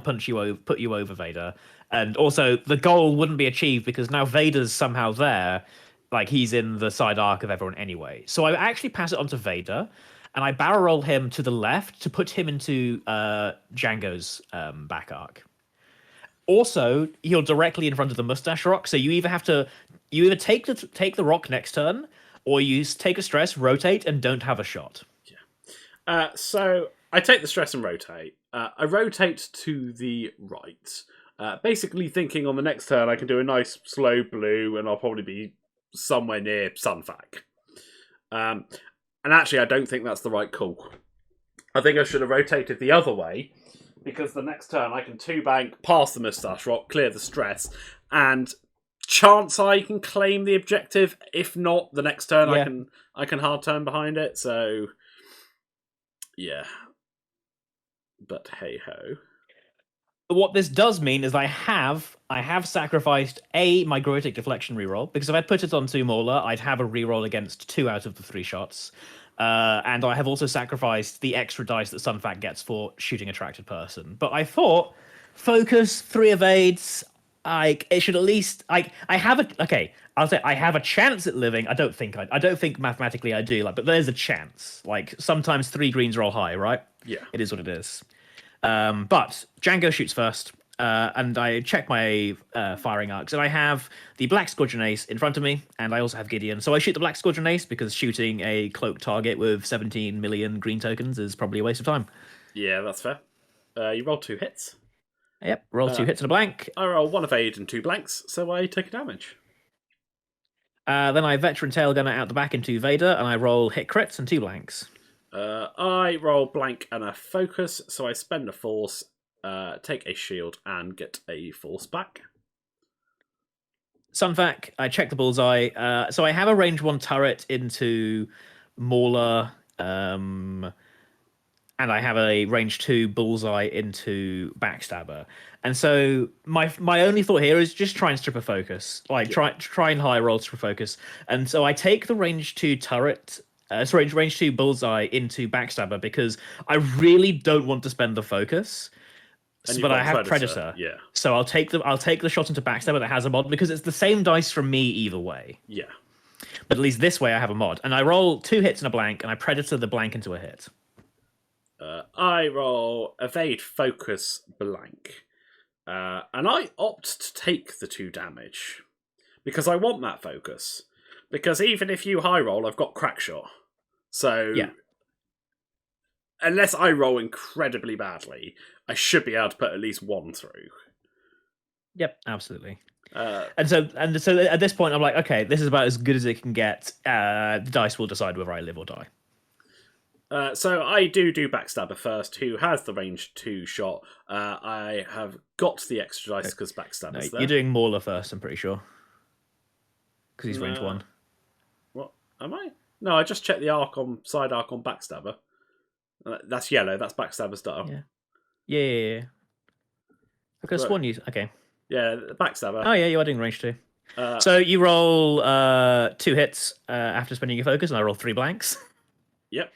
put you over Vader. And also, the goal wouldn't be achieved because now Vader's somehow there. Like, he's in the side arc of everyone anyway. So I actually pass it on to Vader, and I barrel roll him to the left to put him into Django's back arc. Also, you're directly in front of the mustache rock, so you either take the rock next turn, or you take a stress, rotate, and don't have a shot. Yeah. So I take the stress and rotate. I rotate to the right, basically thinking on the next turn I can do a nice slow blue, and I'll probably be somewhere near Sunfac. And actually, I don't think that's the right call. I think I should have rotated the other way, because the next turn I can 2-bank past the Moustache Rock, clear the stress, and chance I can claim the objective. If not, the next turn I can hard turn behind it. So, yeah. But hey ho. What this does mean is I have sacrificed my Groitic deflection reroll because if I put it on two Mauler, I'd have a reroll against 2 out of the 3 shots. And I have also sacrificed the extra dice that Sunfac gets for shooting a attracted person. But I thought focus, 3 evades, like it should at least I have a okay. I'll say I have a chance at living. I don't think mathematically I do, like, but there's a chance. Like sometimes 3 greens roll high, right? Yeah. It is what it is. But Django shoots first, and I check my firing arcs, and I have the Black Squadron Ace in front of me, and I also have Gideon. So I shoot the Black Squadron Ace because shooting a cloaked target with 17 million green tokens is probably a waste of time. Yeah, that's fair. You roll 2 hits. Yep, roll 2 hits and a blank. I roll 1 evade and 2 blanks, so I take a damage. Then I veteran tailgunner out the back into Vader, and I roll hit crits and 2 blanks. I roll blank and a focus, so I spend a force, take a shield, and get a force back. Sunfac, I check the bullseye. So I have a range 1 turret into Mauler, and I have a range 2 bullseye into Backstabber. And so my only thought here is just try and strip a focus, like try and high roll strip a focus. And so I take the range 2 turret. Range 2 bullseye into Backstabber because I really don't want to spend the focus. But I have Predator. Yeah. So I'll take the shot into Backstabber that has a mod because it's the same dice from me either way. Yeah. But at least this way I have a mod. And I roll 2 hits and a blank, and I Predator the blank into a hit. I roll evade focus blank. And I opt to take the 2 damage. Because I want that focus. Because even if you high roll, I've got crack shot. So, yeah. Unless I roll incredibly badly, I should be able to put at least 1 through. Yep, absolutely. And so at this point, I'm like, okay, this is about as good as it can get. The dice will decide whether I live or die. So I do Backstabber first, who has the range 2 shot. I have got the extra dice because Backstabber's there. You're doing Mauler first, I'm pretty sure. Because he's range 1. What? Am I? No, I just checked the side arc on Backstabber. That's yellow. That's Backstabber's dial. Yeah. I could have sworn you. Okay. Yeah, Backstabber. Oh yeah, you are doing range 2. So you roll 2 hits after spending your focus, and I roll 3 blanks. Yep.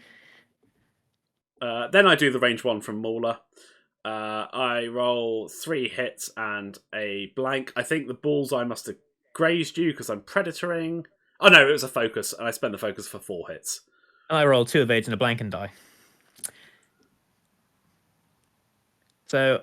Then I do the range 1 from Mauler. I roll 3 hits and a blank. I think the bullseye must have grazed you because I'm predatoring. Oh no, it was a focus, and I spend the focus for 4 hits. And I roll 2 evades and a blank and die. So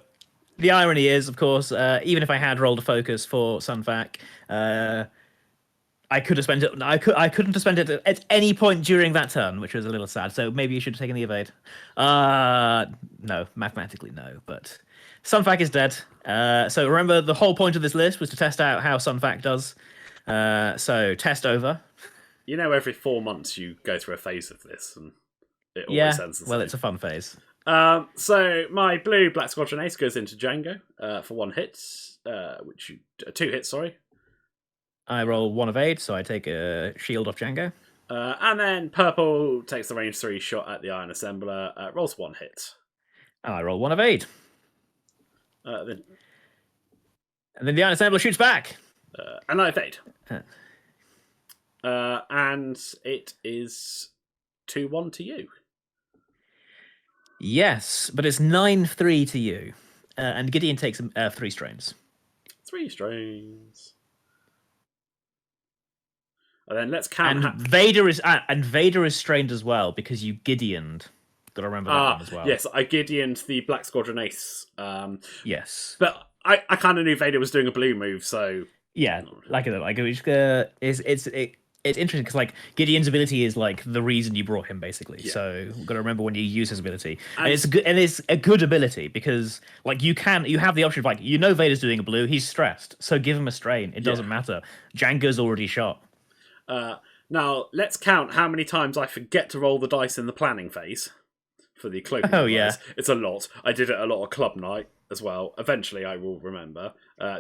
the irony is, of course, even if I had rolled a focus for Sunfac, I could have spent it. I couldn't have spent it at any point during that turn, which was a little sad. So maybe you should have taken the evade. No, mathematically no. But Sunfac is dead. So remember, the whole point of this list was to test out how Sunfac does. So test over. You know, every 4 months you go through a phase of this, and it always ends the same. Well, it's a fun phase. So my blue Black Squadron Ace goes into Django for 1 hit, 2 hits, sorry. I roll 1 evade, so I take a shield off Django. And then purple takes the range 3 shot at the Iron Assembler, rolls 1 hit. And I roll 1 evade. And then the Iron Assembler shoots back. And I evade. And it is 2-1 to you. Yes, but it's 9-3 to you. And Gideon takes 3 strains. 3 strains. And then let's count. And Vader is strained as well because you Gideoned. Got to remember that one as well. Yes, I Gideoned the Black Squadron Ace. Yes, but I kind of knew Vader was doing a blue move, so yeah, it's interesting because like Gideon's ability is like the reason you brought him basically. Yeah. So you've got to remember when you use his ability, and it's good, and it's a good ability because like you have the option of like Vader's doing a blue, he's stressed, so give him a strain. It doesn't matter. Django's already shot. Now let's count how many times I forget to roll the dice in the planning phase for the cloaking. Oh yeah, it's a lot. I did it a lot of club night as well. Eventually, I will remember.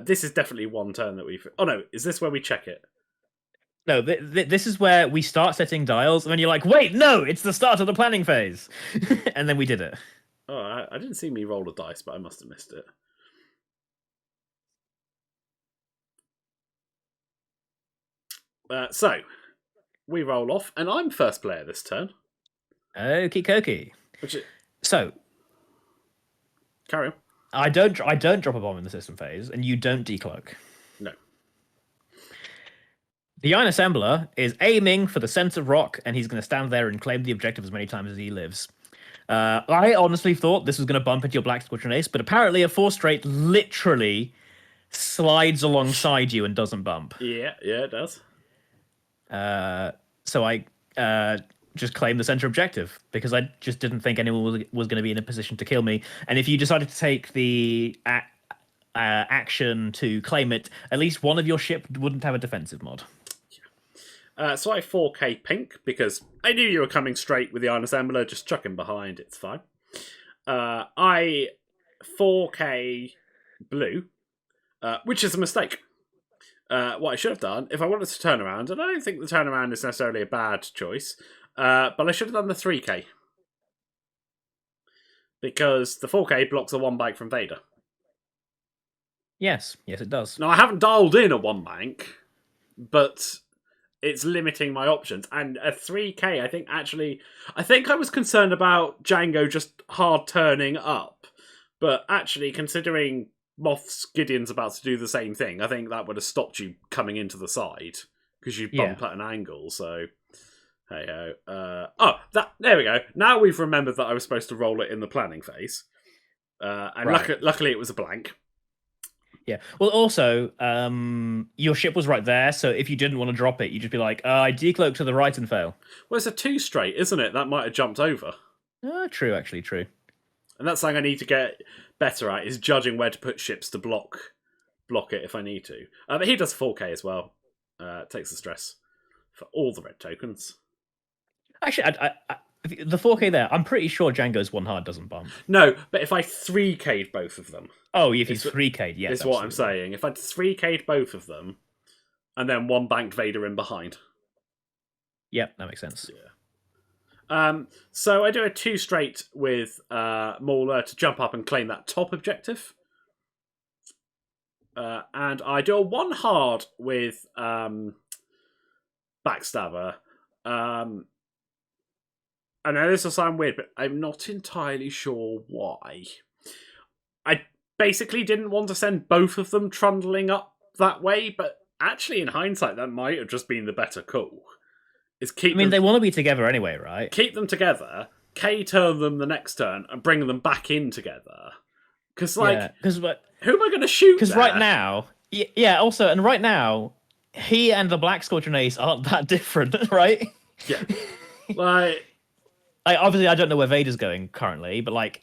This is definitely one turn that we've. Oh no, is this where we check it? No, this is where we start setting dials, and then you're like, wait, no, it's the start of the planning phase, and then we did it. Oh, I didn't see me roll a dice, but I must have missed it. So we roll off, and I'm first player this turn. Okie dokie. Which is, So carry on. I don't drop a bomb in the system phase, and you don't decloak. No. The Iron Assembler is aiming for the center rock, and he's going to stand there and claim the objective as many times as he lives. I honestly thought this was going to bump into your Black Squadron Ace, but apparently a 4 straight literally slides alongside you and doesn't bump. Yeah, it does. So I just claimed the center objective because I just didn't think anyone was going to be in a position to kill me. And if you decided to take the action to claim it, at least one of your ship wouldn't have a defensive mod. So I 4K pink because I knew you were coming straight with the Iron Assembler. Just chuck him behind, it's fine. I 4K blue, which is a mistake. What I should have done, if I wanted to turn around, and I don't think the turnaround is necessarily a bad choice, but I should have done the 3K. Because the 4K blocks a 1 bank from Vader. Yes, it does. Now, I haven't dialed in a 1 bank, but it's limiting my options. And a 3K, I think I was concerned about Django just hard turning up. But actually, considering Moff's Gideon's about to do the same thing, I think that would have stopped you coming into the side. Because you bump at an angle, so... Hey-ho. There we go. Now we've remembered that I was supposed to roll it in the planning phase. And Right. luckily it was a blank. Yeah. Well, also, your ship was right there, so if you didn't want to drop it, you'd just be like, I decloak to the right and fail. Well, it's a 2 straight, isn't it? That might have jumped over. True, actually, true. And that's something I need to get better at, is judging where to put ships to block it if I need to. But he does 4K as well. Takes the stress for all the red tokens. Actually, the 4K there, I'm pretty sure Django's 1 hard doesn't bump. No, but if I 3K'd both of them... Oh, if he's 3K'd, yes. Is what I'm saying. If I'd 3K'd both of them, and then 1 banked Vader in behind. Yep, that makes sense. Yeah. So I do a 2 straight with Mauler to jump up and claim that top objective. And I do a 1 hard with Backstabber. I know this will sound weird, but I'm not entirely sure why. I basically didn't want to send both of them trundling up that way, but actually in hindsight that might have just been the better call. They want to be together anyway, right? Keep them together, K-turn them the next turn, and bring them back in together. Because, who am I going to shoot? Because right now, also, and right now, he and the Black Squadron Ace aren't that different, right? Yeah. Obviously, I don't know where Vader's going currently, but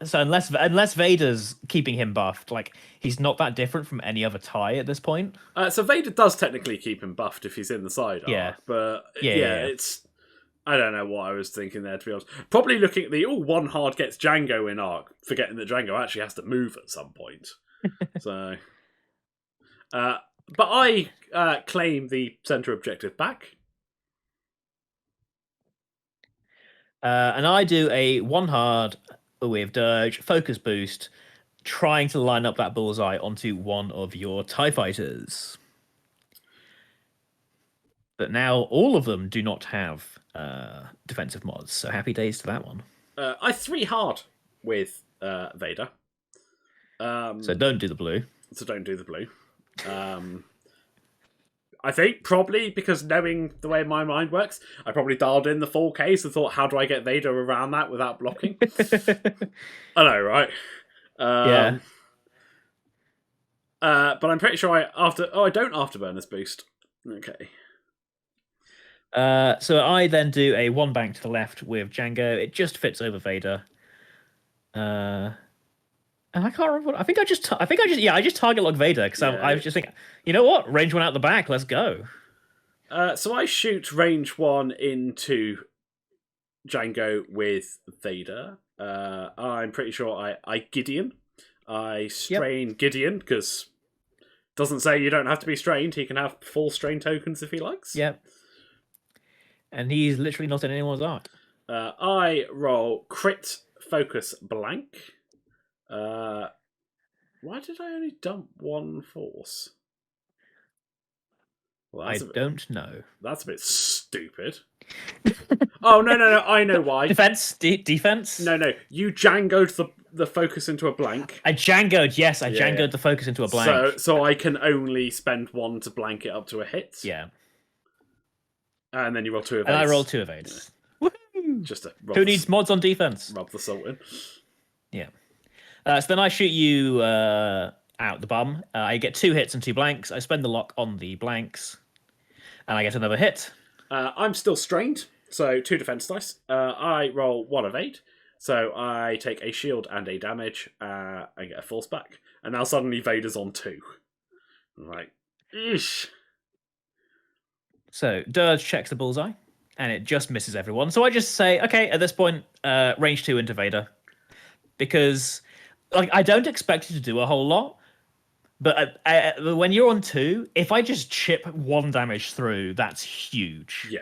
so unless Vader's keeping him buffed, he's not that different from any other TIE at this point. So Vader does technically keep him buffed if he's in the side arc, but it's... I don't know what I was thinking there, to be honest. Probably looking at the, 1 hard gets Django in arc, forgetting that Django actually has to move at some point. So... but I claim the center objective back. And I do a 1 hard with Dirge, focus boost, trying to line up that bullseye onto one of your TIE fighters. But now all of them do not have defensive mods, so happy days to that one. I 3 hard with Vader. So don't do the blue. I think probably because knowing the way my mind works, I probably dialed in the 4Ks and thought, how do I get Vader around that without blocking? I know, right? Yeah. But I'm pretty sure I don't afterburn this boost. Okay. So I then do a 1 bank to the left with Django. It just fits over Vader. And I can't remember. I just target lock Vader because I was just thinking, you know what? Range 1 out the back. Let's go. So I shoot range 1 into Django with Vader. I'm pretty sure I Gideon. I strain Gideon because doesn't say you don't have to be strained. He can have full strain tokens if he likes. Yep. And he's literally not in anyone's arc. I roll crit focus blank. Why did I only dump 1 force? Well, I don't know. That's a bit stupid. Oh, no, I know why. Defense? No, you Djangoed the focus into a blank. I Djangoed, yes, I Djangoed the focus into a blank. So I can only spend 1 to blank it up to a hit. Yeah. And then you roll 2 evades. And I roll 2 evades. Yeah. Woohoo! Just to Who needs mods on defense? Rub the salt in. Yeah. So then I shoot you out the bum. I get 2 hits and 2 blanks. I spend the lock on the blanks. And I get another hit. I'm still strained, so 2 defense dice. I roll 1 evade. So I take a shield and a damage. I get a force back. And now suddenly Vader's on 2. Right. Eesh. So Dirge checks the bullseye, and it just misses everyone. So I just say, okay, at this point, range 2 into Vader, because like I don't expect you to do a whole lot, but when you're on 2, if I just chip 1 damage through, that's huge. Yeah.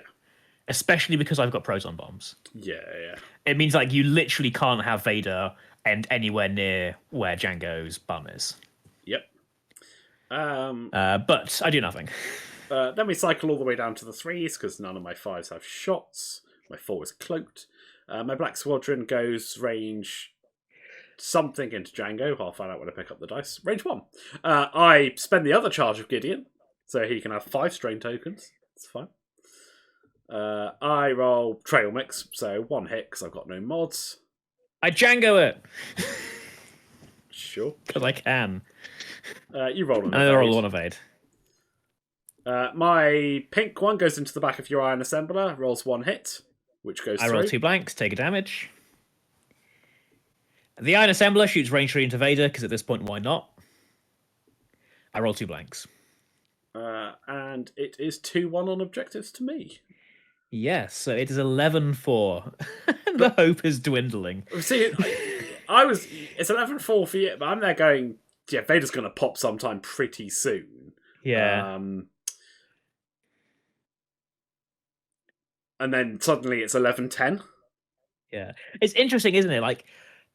Especially because I've got proton bombs. Yeah. It means like you literally can't have Vader end anywhere near where Django's bum is. Yep. But I do nothing. Then we cycle all the way down to the 3s because none of my 5s have shots. My 4 is cloaked. My Black Squadron goes range something into Django. I'll find out when I pick up the dice. Range 1. I spend the other charge of Gideon, so he can have 5 strain tokens. It's fine. I roll trail mix, so 1 hit because I've got no mods. I Django it. Sure. Because I can. You roll an evade. I roll 1 evade. My pink one goes into the back of your iron assembler, rolls 1 hit, which goes through. I roll 2 blanks, take a damage. The iron assembler shoots range 3 into Vader, because at this point, why not? I roll 2 blanks. And it is 2-1 on objectives to me. Yes, so it is 11-4. The hope is dwindling. See, it's 11-4 for you, but I'm there going, yeah, Vader's going to pop sometime pretty soon. Yeah. And then suddenly it's 11-10. Yeah. It's interesting, isn't it? Like,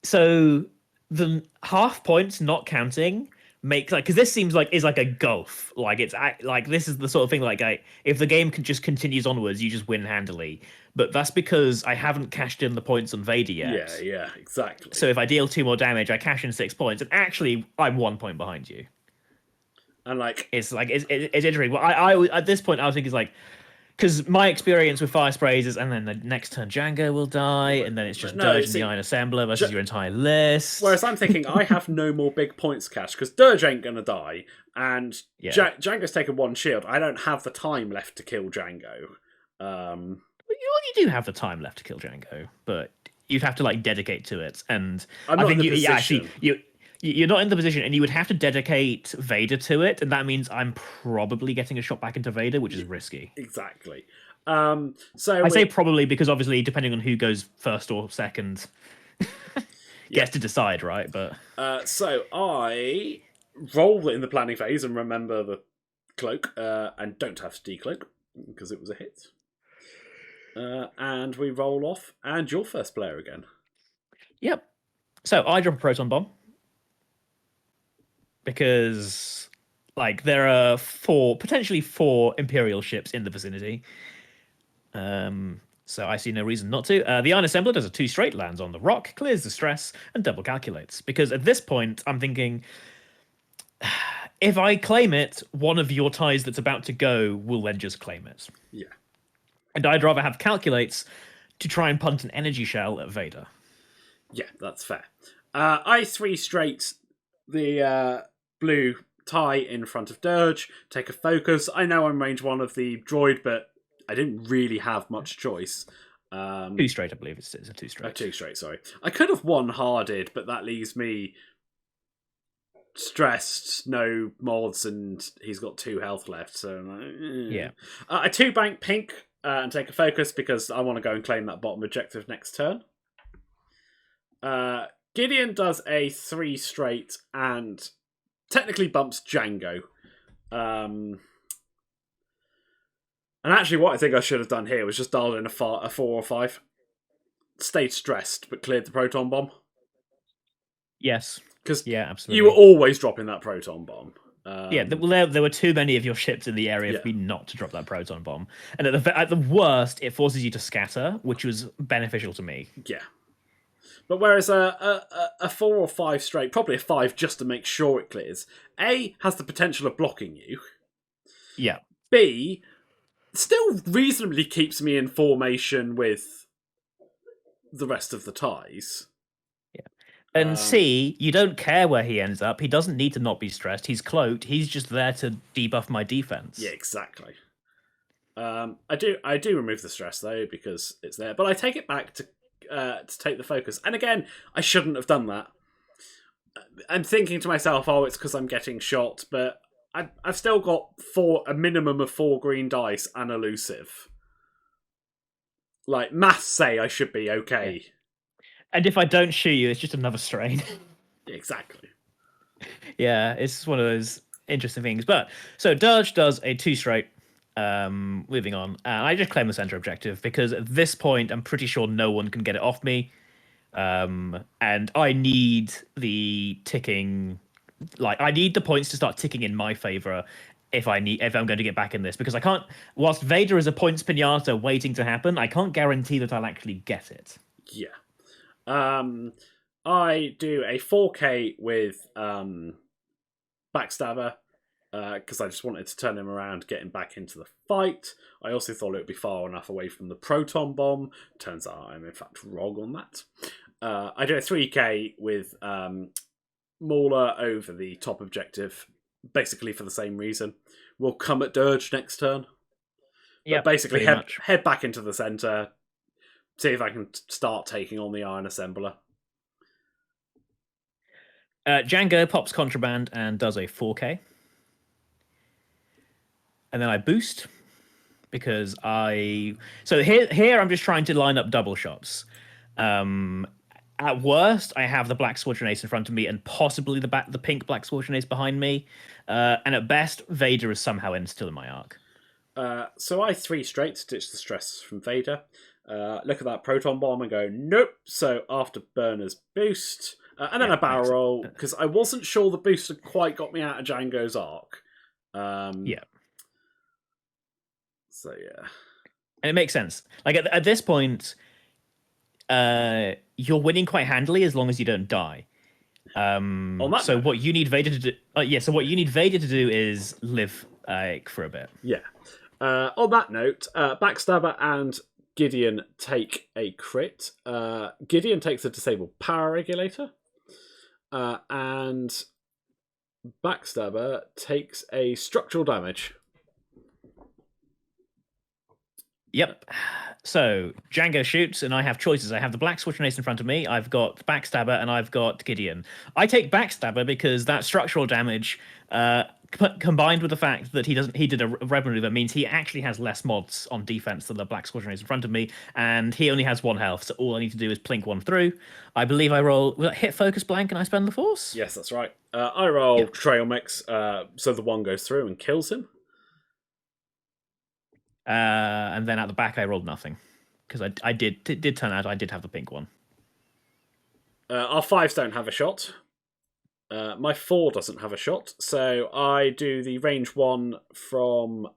so the half points not counting makes like, because this seems like is like a gulf. Like it's like this is the sort of thing like if the game just continues onwards, you just win handily. But that's because I haven't cashed in the points on Vader yet. Yeah, exactly. So if I deal 2 more damage, I cash in 6 points, and actually I'm 1 point behind you. And it's interesting. Well, I at this point I was thinking like, because my experience with fire sprays is, and then the next turn Django will die, and then it's just Dirge and the Iron Assembler versus your entire list. Whereas I'm thinking I have no more big points cash because Dirge ain't gonna die, and Django's taken 1 shield. I don't have the time left to kill Django. You do have the time left to kill Django, but you'd have to like dedicate to it, and I think you're not in the position, and you would have to dedicate Vader to it, and that means I'm probably getting a shot back into Vader, which is risky. Exactly. So I say probably because obviously, depending on who goes first or second, gets to decide, right? But so I roll in the planning phase and remember the cloak, and don't have to decloak because it was a hit. And we roll off, and you're first player again. Yep. So I drop a proton bomb. Because, like, there are potentially four Imperial ships in the vicinity. So I see no reason not to. The Iron Assembler does a 2 straight, lands on the rock, clears the stress, and double calculates. Because at this point, I'm thinking, if I claim it, one of your ties that's about to go will then just claim it. Yeah. And I'd rather have calculates to try and punt an energy shell at Vader. Yeah, that's fair. I 3 straight the blue tie in front of Dirge, take a focus. I know I'm range 1 of the droid, but I didn't really have much choice. 2 straight, I believe it's a 2 straight. 2 straight, sorry. I could have 1 harded, but that leaves me stressed, no mods, and he's got 2 health left. So yeah, I 2 bank pink and take a focus because I want to go and claim that bottom objective next turn. Gideon does a 3 straight and technically bumps Django. And actually what I think I should have done here was just dialed in a 4 or 5. Stayed stressed, but cleared the proton bomb. Yes. Because absolutely. you were always dropping that proton bomb. Yeah, there were too many of your ships in the area Yeah, for me not to drop that proton bomb. And at the worst, it forces you to scatter, which was beneficial to me. yeah. But whereas a 4 or 5 straight, probably a 5 just to make sure it clears, A, has the potential of blocking you, Yeah. B, still reasonably keeps me in formation with the rest of the ties. Yeah. And C, you don't care where he ends up. He doesn't need to not be stressed. He's cloaked. He's just there to debuff my defense. Yeah, exactly. I do remove the stress though because it's there, but I take it back to take the focus. And again, I shouldn't have done that. I'm thinking to myself, oh, it's because I'm getting shot, but I've still got a minimum of 4 green dice and elusive. Like maths say, I should be okay. Yeah. And if I don't shoot you, it's just another strain. Exactly. Yeah, it's one of those interesting things. But so Dirge does a 2 straight. Moving on, I just claim the center objective because at this point I'm pretty sure no one can get it off me, and I need the ticking, like I need the points to start ticking in my favor if I'm going to get back in this, because I can't. Whilst Vader is a points pinata waiting to happen, I can't guarantee that I'll actually get it. Yeah. I do a 4K with Backstabber because I just wanted to turn him around, get him back into the fight. I also thought it would be far enough away from the proton bomb. Turns out I'm in fact wrong on that. I do a 3K with Mauler over the top objective, basically for the same reason. We'll come at Dirge next turn. Yeah, basically head back into the centre, see if I can start taking on the Iron Assembler. Django pops Contraband and does a 4K. And then I boost because so here I'm just trying to line up double shots. At worst, I have the Black Squadron Ace in front of me and possibly the pink Black Squadron Ace behind me. And at best, Vader is somehow still in my arc. So I 3 straight to ditch the stress from Vader. Look at that proton bomb and go, nope. So after Burner's boost, and then a barrel roll, because I wasn't sure the boost had quite got me out of Django's arc. Yeah. So yeah. And it makes sense. Like at this point, you're winning quite handily as long as you don't die. So what you need Vader to do, so what you need Vader to do is live for a bit. Yeah. On that note, Backstabber and Gideon take a crit. Gideon takes a disabled power regulator, and Backstabber takes a structural damage. Yep. So Django shoots, and I have choices. I have the Black Squadron Ace in front of me. I've got Backstabber, and I've got Gideon. I take Backstabber because that structural damage, combined with the fact that he did a red maneuver, means he actually has less mods on defense than the Black Squadron Ace in front of me, and he only has 1 health. So all I need to do is plink 1 through. I believe I roll. Will it hit focus blank, and I spend the force? Yes, that's right. I roll trail mix, so the 1 goes through and kills him. And then at the back, I rolled nothing because I did turn out I did have the pink one. Our 5s don't have a shot. My 4 doesn't have a shot, so I do the range 1 from.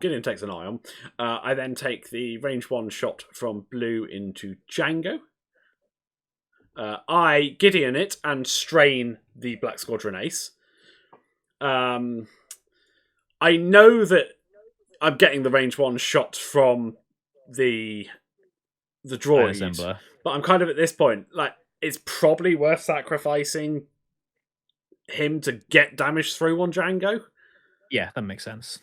Gideon takes an ion. I then take the range 1 shot from Blue into Django. I Gideon it and strain the Black Squadron Ace. I know that I'm getting the range 1 shot from the droid, but I'm kind of at this point, like, it's probably worth sacrificing him to get damage through on Django. Yeah, that makes sense.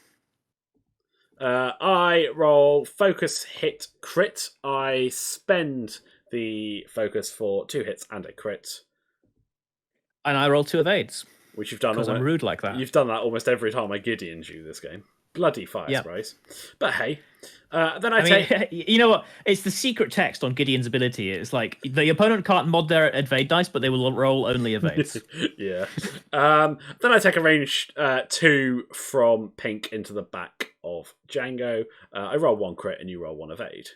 I roll focus hit crit. I spend the focus for 2 hits and a crit. And I roll 2 evades. Which you've done because I'm rude like that. You've done that almost every time I Gideon's you this game. Bloody fire sprays. But hey, then I take... You know what? It's the secret text on Gideon's ability. It's like, the opponent can't mod their evade dice, but they will roll only evades. Yeah. Then I take a range 2 from pink into the back of Django. I roll 1 crit and you roll 1 evade.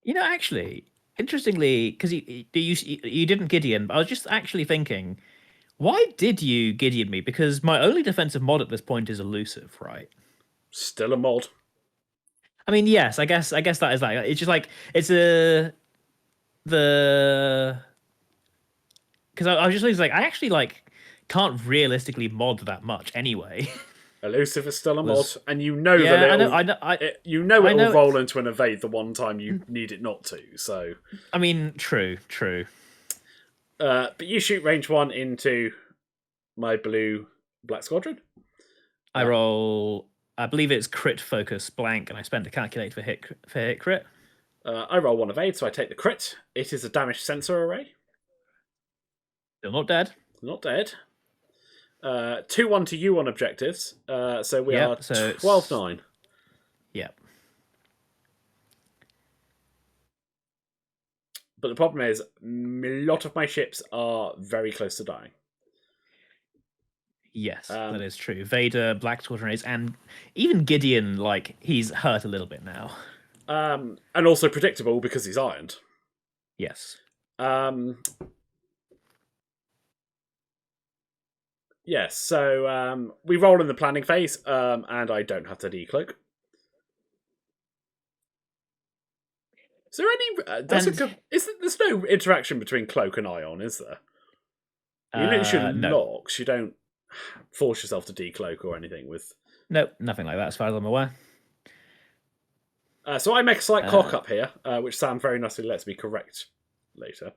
You know, actually, interestingly, because you didn't Gideon, but I was just actually thinking, Why did you Gideon me? Because my only defensive mod at this point is elusive, right? Still a mod. I mean, yes, I guess that is like it's just like it's a the because I was just thinking, like I actually like can't realistically mod that much anyway. Elusive is still a mod, Was and you know that yeah, I know, it'll I know, you know I it'll know. roll into an evade the one time you need it not to. So, I mean, true, true. but you shoot range 1 into my blue black squadron. I roll. I believe it's crit focus blank, and I spend a calculate for hit crit. I roll 1 evade, so I take the crit. It is a damage sensor array. Still not dead. Not dead. 2-1 to you on objectives. So we are Yep. So 12-9. Yep. But the problem is, a lot of my ships are very close to dying. Yes, that is true. Vader, Black Squadron Ace, and even Gideon, like he's hurt a little bit now. And also predictable because he's ironed. Yes. Yes, so we roll in the planning phase, and I don't have to decloak. Is there any? There's no interaction between cloak and ion, is there? You literally No. locks. You don't force yourself to decloak or anything with. Nope, nothing like that as far as I'm aware. So I make a slight cock up here, which Sam very nicely lets me correct later,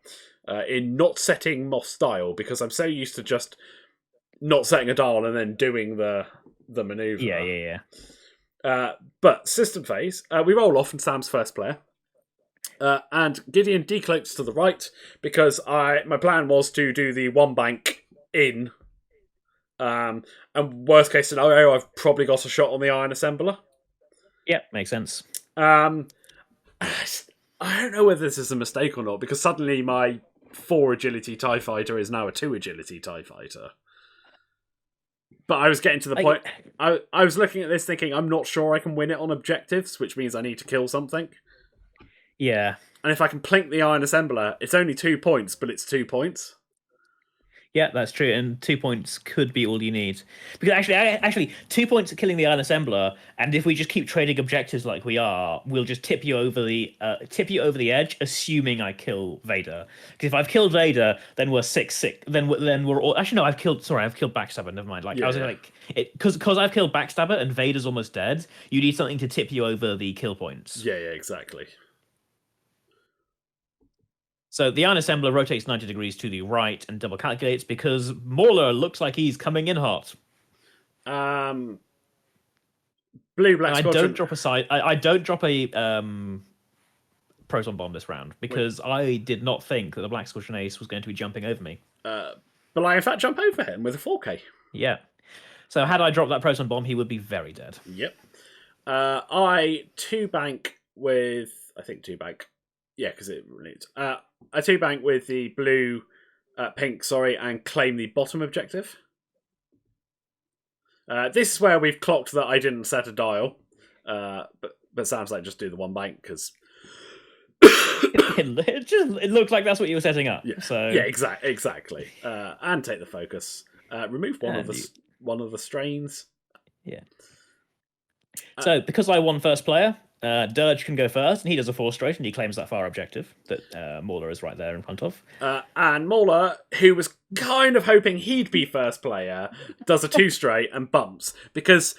in not setting Moss dial because I'm so used to just not setting a dial and then doing the maneuver. Yeah. But system phase, we roll off and Sam's first player. And Gideon decloaks to the right because my plan was to do the one bank in. And worst case scenario, I've probably got a shot on the iron assembler. Yep, makes sense. I don't know whether this is a mistake or not because suddenly my 4 agility TIE fighter is now a 2 agility TIE fighter. But I was getting to the point. I was looking at this thinking I'm not sure I can win it on objectives, which means I need to kill something. Yeah. And if I can plink the iron assembler, it's only 2 points, but it's 2 points. Yeah, that's true. And 2 points could be all you need. Because actually, 2 points at killing the iron assembler, and if we just keep trading objectives like we are, we'll just tip you over the edge, assuming I kill Vader. Because if I've killed Vader, then we're 6-6. Then we're all actually no. I've killed Backstabber. Never mind. Like I was like because I've killed Backstabber and Vader's almost dead. You need something to tip you over the kill points. Yeah, exactly. So the iron assembler rotates 90 degrees to the right and double calculates because Mauler looks like he's coming in hot. Blue black. I don't drop a side. I don't drop a proton bomb this round because I did not think that the Black Squadron Ace was going to be jumping over me. But I in fact jump over him with a 4K. Yeah. So had I dropped that proton bomb, he would be very dead. Yep. I 2-bank with 2-bank. Yeah, because it relates. I 2-bank with the blue, pink, and claim the bottom objective. This is where we've clocked that I didn't set a dial, but sounds like just do the 1 bank because it looked like that's what you were setting up. Yeah, so yeah, exactly. And take the focus. Remove one of the strains. Yeah. So because I won first player, Dirge can go first, and he does a 4 straight, and he claims that far objective that Mauler is right there in front of. And Mauler, who was kind of hoping he'd be first player, does a 2 straight and bumps because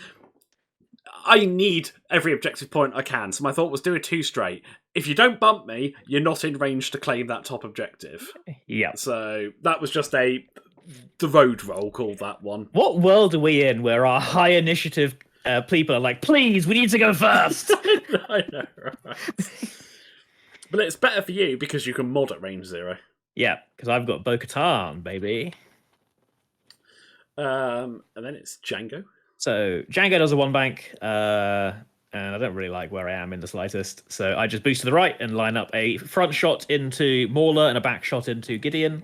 I need every objective point I can. So my thought was do a 2 straight. If you don't bump me, you're not in range to claim that top objective. Yeah. So that was just the road roll, called that one. What world are we in where our high initiative people are like, please, we need to go first? I know, right? But it's better for you because you can mod at range 0. Yeah, because I've got Bo-Katan, baby. And then it's Django. So Django does a 1 bank, and I don't really like where I am in the slightest. So I just boost to the right and line up a front shot into Mauler and a back shot into Gideon.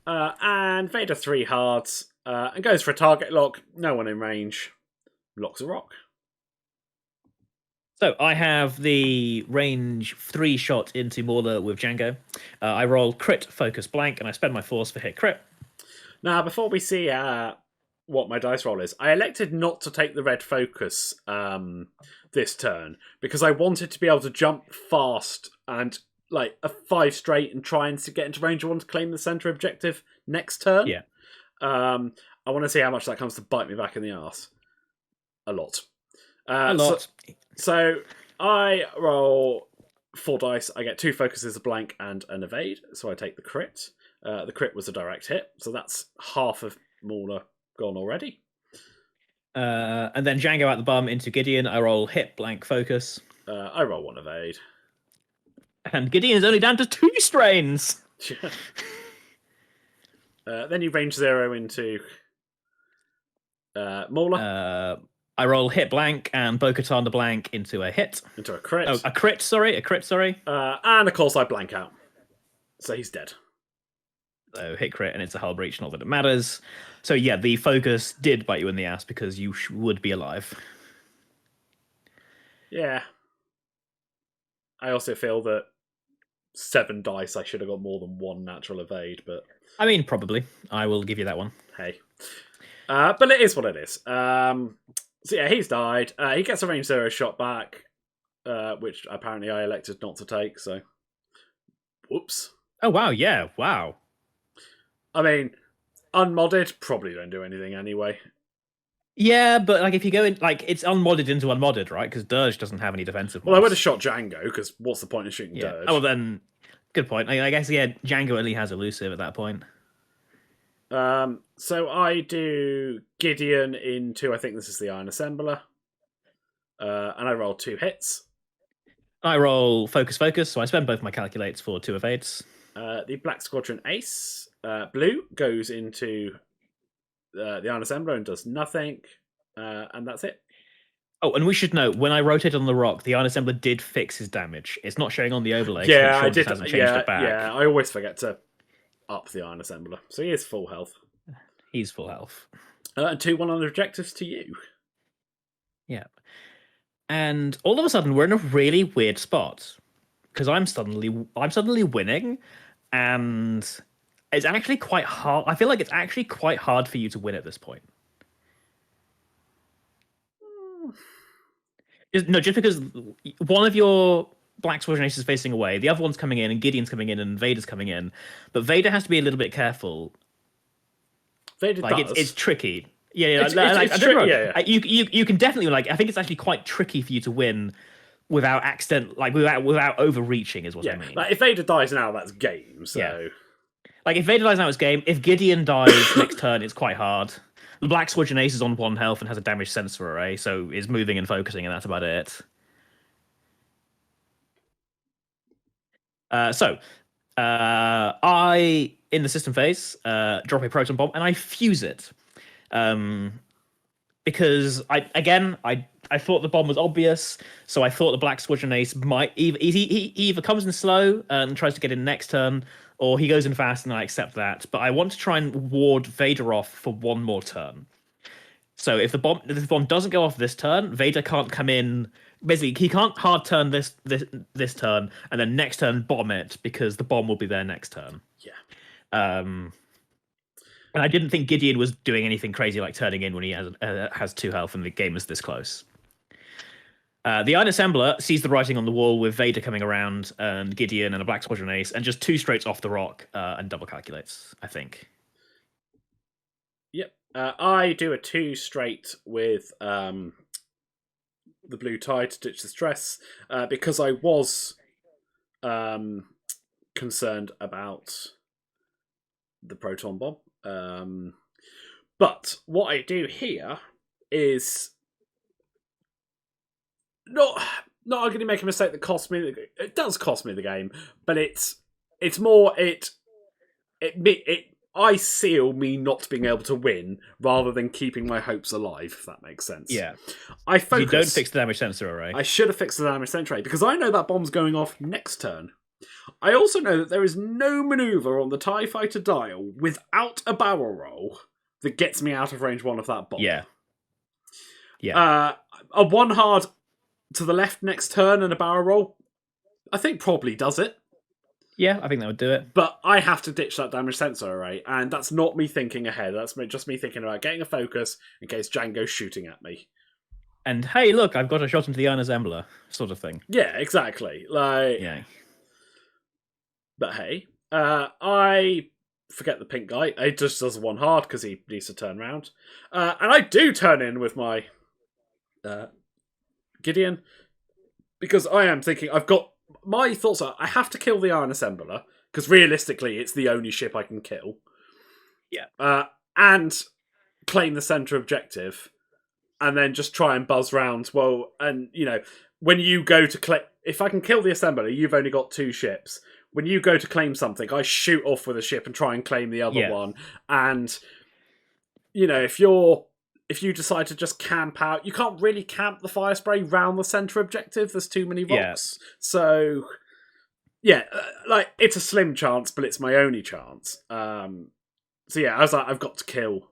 And Vader 3 hearts and goes for a target lock. No one in range. Locks a rock. So I have the range 3 shot into Mauler with Django. I roll crit, focus, blank, and I spend my force for hit crit. Now, before we see what my dice roll is, I elected not to take the red focus this turn because I wanted to be able to jump fast and like a 5 straight and try and to get into range of 1 to claim the center objective next turn. Yeah. I want to see how much that comes to bite me back in the arse. A lot. A lot. So I roll 4 dice. I get 2 focuses, a blank, and an evade. So I take the crit. The crit was a direct hit, so that's half of Mauler gone already. And then Django out the bum into Gideon. I roll hit, blank, focus. I roll 1 evade. And Gideon is only down to 2 strains. Then you range 0 into Mauler. I roll hit blank and Bo-Katan the blank into a hit. Into a crit. Oh, a crit, sorry. And of course I blank out. So he's dead. So hit crit and it's a hull breach, not that it matters. So yeah, the focus did bite you in the ass because you would be alive. Yeah. I also feel that 7 dice I should have got more than 1 natural evade, but... I mean, probably. I will give you that one. Hey. But it is what it is. So yeah, he's died. He gets a range 0 shot back, which apparently I elected not to take, so... Whoops. Oh, wow, yeah, wow. I mean, unmodded, probably don't do anything anyway. Yeah, but like if you go in, like it's unmodded into unmodded, right? Because Dirge doesn't have any defensive. Well, I would have shot Django because what's the point of shooting Dirge? Oh, well then, good point. I guess yeah, Django only has elusive at that point. So I do Gideon into, I think this is the Iron Assembler, and I roll 2 hits. I roll focus, so I spend both my calculates for 2 evades. The Black Squadron Ace, blue, goes into the Iron Assembler and does nothing, and that's it. Oh, and we should note, when I rotate on the rock, the Iron Assembler did fix his damage. It's not showing on the overlay. Yeah, so I did. Hasn't changed it back. Yeah, I always forget to up the Iron Assembler. So he is full health. He's full health. And 2-1 objectives to you. Yeah. And all of a sudden, we're in a really weird spot. Because I'm suddenly winning, and it's actually quite hard. I feel like it's actually quite hard for you to win at this point. Just because one of your Black Squadron Aces is facing away, the other one's coming in, and Gideon's coming in, and Vader's coming in. But Vader has to be a little bit careful. Vader does. It's tricky. Yeah, it's tricky. Yeah. You can definitely I think it's actually quite tricky for you to win without accident, without overreaching, is what I mean. Like if Vader dies now, that's game. So, like if Vader dies now, it's game. If Gideon dies next turn, it's quite hard. The Black Squadron Ace is on 1 health and has a damage sensor array, so is moving and focusing, and that's about it. I in the system phase drop a proton bomb and I fuse it. Because I thought the bomb was obvious, so I thought the Black Squadron Ace might he either comes in slow and tries to get in next turn, or he goes in fast, and I accept that. But I want to try and ward Vader off for 1 more turn. So if the bomb doesn't go off this turn, Vader can't come in. Basically, he can't hard turn this turn and then next turn bomb it, because the bomb will be there next turn. Yeah. And I didn't think Gideon was doing anything crazy like turning in when he has 2 health and the game is this close. The Iron Assembler sees the writing on the wall with Vader coming around and Gideon and a Black Squadron Ace, and just 2 straights off the rock and double calculates, I think. Yep. I do a 2 straight with the blue tie to ditch the stress because I was concerned about the proton bomb. But what I do here is not going to make a mistake that costs me. It does cost me the game, but it's more I seal me not being able to win rather than keeping my hopes alive, if that makes sense. Yeah. I focus. You don't fix the damage sensor array. I should have fixed the damage sensor array because I know that bomb's going off next turn. I also know that there is no maneuver on the TIE Fighter dial without a barrel roll that gets me out of range 1 of that bomb. Yeah. Yeah. A 1 hard to the left next turn and a barrel roll, I think probably does it. Yeah, I think that would do it. But I have to ditch that damage sensor array, and that's not me thinking ahead. That's just me thinking about getting a focus in case Django's shooting at me. And hey, look, I've got a shot into the Iron Assembler, sort of thing. Yeah, exactly. Like, Yeah. but hey, I forget the pink guy. He just does one hard because he needs to turn around, and I do turn in with my Gideon because I am thinking I've got my thoughts are I have to kill the Iron Assembler because realistically it's the only ship I can kill. Yeah. And claim the center objective, and then just try and buzz round. Well, and when you go to claim, if I can kill the assembler, you've only got 2 ships. When you go to claim something, I shoot off with a ship and try and claim the other one. And if you decide to just camp out, you can't really camp the fire spray round the center objective. There's too many rocks. Yeah. So yeah, it's a slim chance, but it's my only chance. So yeah, I was like, I've got to kill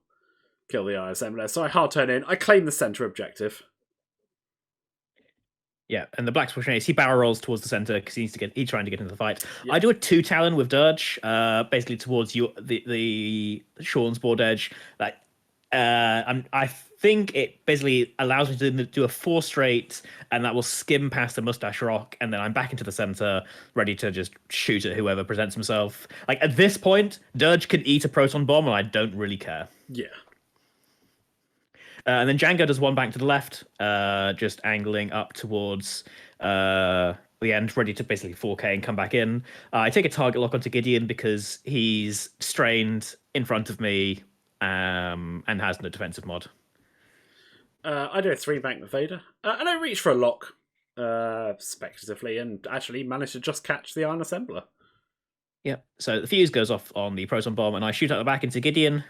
the Iron Assembler. So I hard turn in. I claim the center objective. Yeah, and the Black Squadron Ace, he barrel rolls towards the center because he's trying to get into the fight. Yep. I do a 2 Talon with Dirge, basically towards the Sean's board edge. I think it basically allows me to do a 4 straight, and that will skim past the Mustache Rock, and then I'm back into the center, ready to just shoot at whoever presents himself. Like, at this point, Dirge can eat a proton bomb, and I don't really care. Yeah. And then Django does one back to the left, just angling up towards the end, ready to basically 4K and come back in. I take a target lock onto Gideon because he's strained in front of me and has no defensive mod. I do a 3 bank with Vader. And I reach for a lock speculatively and actually manage to just catch the Iron Assembler. Yep. So the fuse goes off on the proton bomb, and I shoot out the back into Gideon.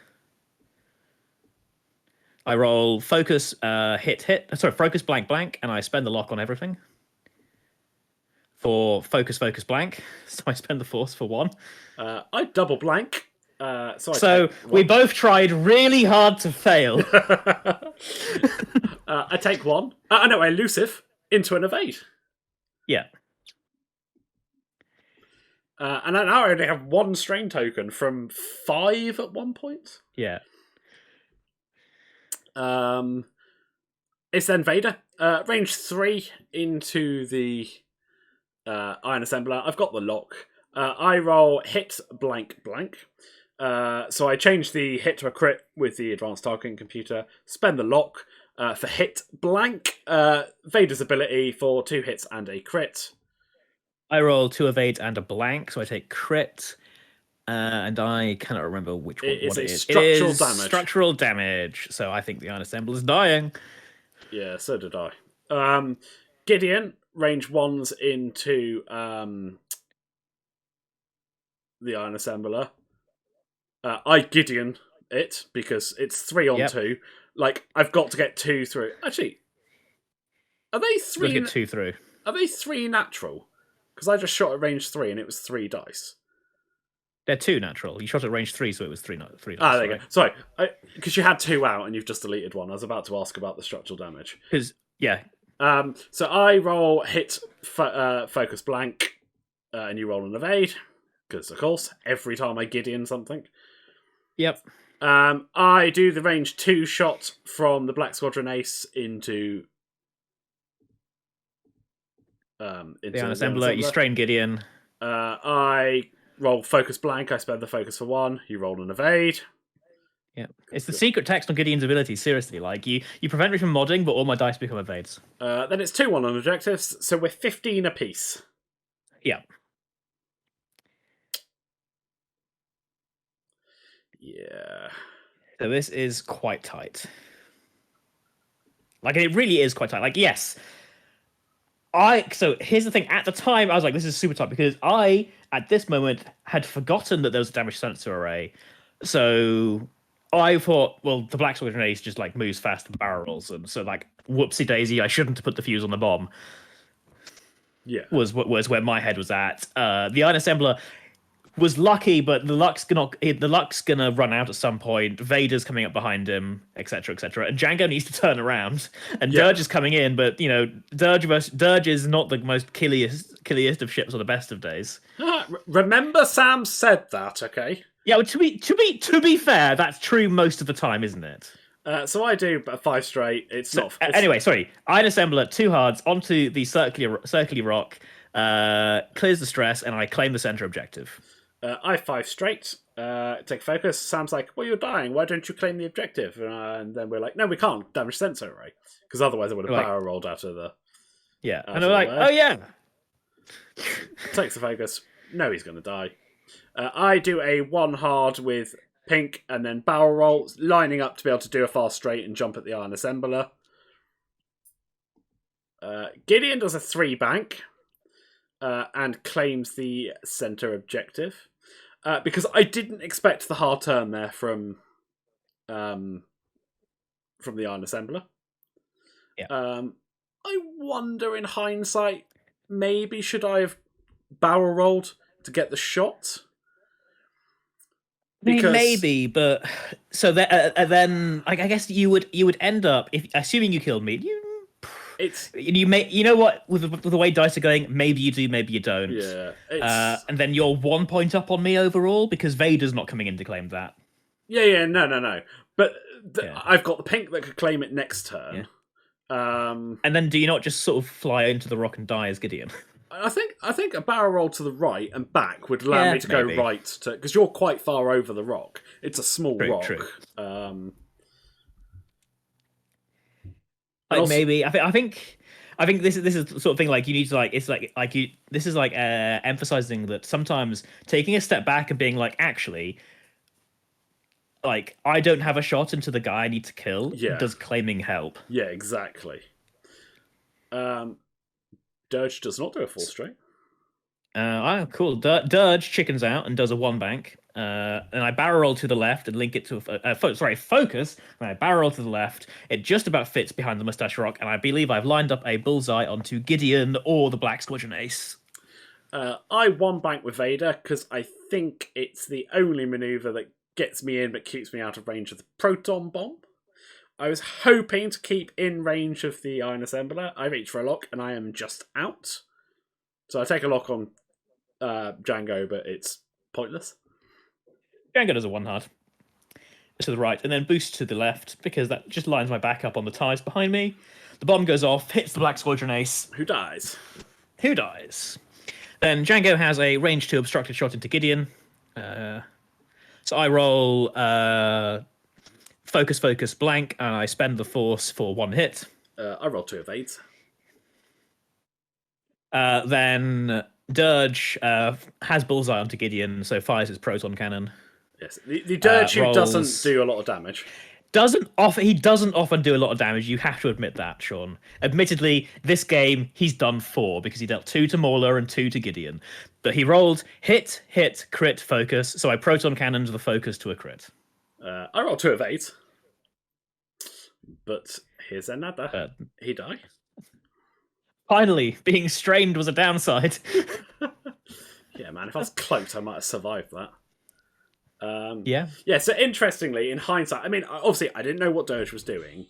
I roll focus, focus, blank, blank, and I spend the lock on everything. For focus, focus, blank. So I spend the force for 1. I double blank. So we both tried really hard to fail. I take 1. I elusive into an evade. Yeah. And now I only have 1 strain token from 5 at one point. Yeah. It's then Vader. Range 3 into the Iron Assembler. I've got the lock. I roll hit blank blank. So I change the hit to a crit with the advanced targeting computer. Spend the lock for hit blank. Vader's ability for 2 hits and a crit. I roll 2 evades and a blank, so I take crit. And I cannot remember what it is. Structural damage. Structural damage. So I think the Iron Assembler is dying. Yeah, so did I. Gideon, range 1s into the Iron Assembler. I Gideon it because it's 3 on 2. Like, I've got to get 2 through. Actually, are they 3? Get 2 through. Are they 3 natural? Because I just shot at range 3 and it was 3 dice. They're 2 natural. You shot at range 3, so it was 3 dice. There you go. Sorry, because you had 2 out and you've just deleted 1. I was about to ask about the structural damage. So I roll hit focus blank, and you roll an evade. Because, of course, every time I Gideon something. Yep. I do the range 2 shot from the Black Squadron Ace into the Iron Assembler. You strain Gideon. I roll focus blank. I spend the focus for 1. You roll an evade. Yeah, it's the secret text on Gideon's ability. Seriously, like you prevent me from modding, but all my dice become evades. Then it's 2-1 on objectives, so we're 15 apiece. Yeah. Yeah. So this is quite tight. Like, it really is quite tight. Like, yes. So here's the thing. At the time, I was like, this is super tight because I, at this moment, had forgotten that there was a damage sensor array. So I thought, well, the Black Squadron Ace just, like, moves fast and barrels. And so, like, whoopsie daisy, I shouldn't have put the fuse on the bomb. Yeah. Was where my head was at. The Iron Assembler was lucky, but the luck's gonna run out at some point. Vader's coming up behind him, etc., etc. And Django needs to turn around, and Yeah. Dirge is coming in. But Dirge is not the most killiest of ships on the best of days. Remember, Sam said that. Okay. Yeah, well, to be fair, that's true most of the time, isn't it? So I do a 5 straight. It's not. Anyway, sorry. Iron Assembler, 2 hards onto the circular rock, clears the stress, and I claim the center objective. I 5 straight. Take focus. Sam's like, "Well, you're dying. Why don't you claim the objective?" And then we're like, "No, we can't. Damage sensor array, because otherwise I would have barrel rolled out of the." Yeah, and they're like, "Oh yeah." Takes the focus. No, he's going to die. I do a 1 hard with pink and then barrel roll, lining up to be able to do a fast straight and jump at the Iron Assembler. Gideon does a 3 bank and claims the center objective because I didn't expect the hard turn there from the Iron Assembler. Yeah. I wonder, in hindsight, maybe should I have barrel rolled to get the shot? Because... maybe, but so then I guess you would end up, if assuming you killed me, you know what, with the way dice are going, maybe you do, maybe you don't. Yeah. And then you're 1 point up on me overall because Vader's not coming in to claim that. Yeah, no. But I've got the pink that could claim it next turn. Yeah. And then do you not just sort of fly into the rock and die as Gideon? I think a barrel roll to the right and back would allow me to go right to, because you're quite far over the rock. It's a small rock. True. Also, I think this is the sort of thing, like, you need to, like, it's like you, this is like emphasizing that sometimes taking a step back and being like, actually, like, I don't have a shot into the guy I need to kill. Does claiming help? Yeah, exactly. Dirge does not do a 4 straight. Cool. Dirge chickens out and does a 1 bank. And I barrel roll to the left and link it to focus. And I barrel roll to the left. It just about fits behind the mustache rock, and I believe I've lined up a bullseye onto Gideon or the Black Squadron Ace. I 1 bank with Vader because I think it's the only maneuver that gets me in but keeps me out of range of the proton bomb. I was hoping to keep in range of the Iron Assembler. I reach for a lock and I am just out. So I take a lock on Django, but it's pointless. Django does a 1 hard to the right and then boost to the left because that just lines my back up on the ties behind me. The bomb goes off, hits the Black Squadron Ace. Who dies? Then Django has a range 2 obstructed shot into Gideon. So I roll focus blank, and I spend the force for 1 hit. I roll 2 evades. Then Dirge has bullseye onto Gideon, so fires his proton cannon. Yes, the Dirge who doesn't do a lot of damage. He doesn't often do a lot of damage, you have to admit that, Sean. Admittedly, this game, he's done 4, because he dealt 2 to Mauler and 2 to Gideon. But he rolled hit, crit, focus, so I proton cannoned the focus to a crit. I rolled 2 evades. But here's another. He died. Finally, being strained was a downside. Yeah, man, if I was cloaked, I might have survived that. Yeah, so interestingly, in hindsight, I mean, obviously I didn't know what Dirge was doing,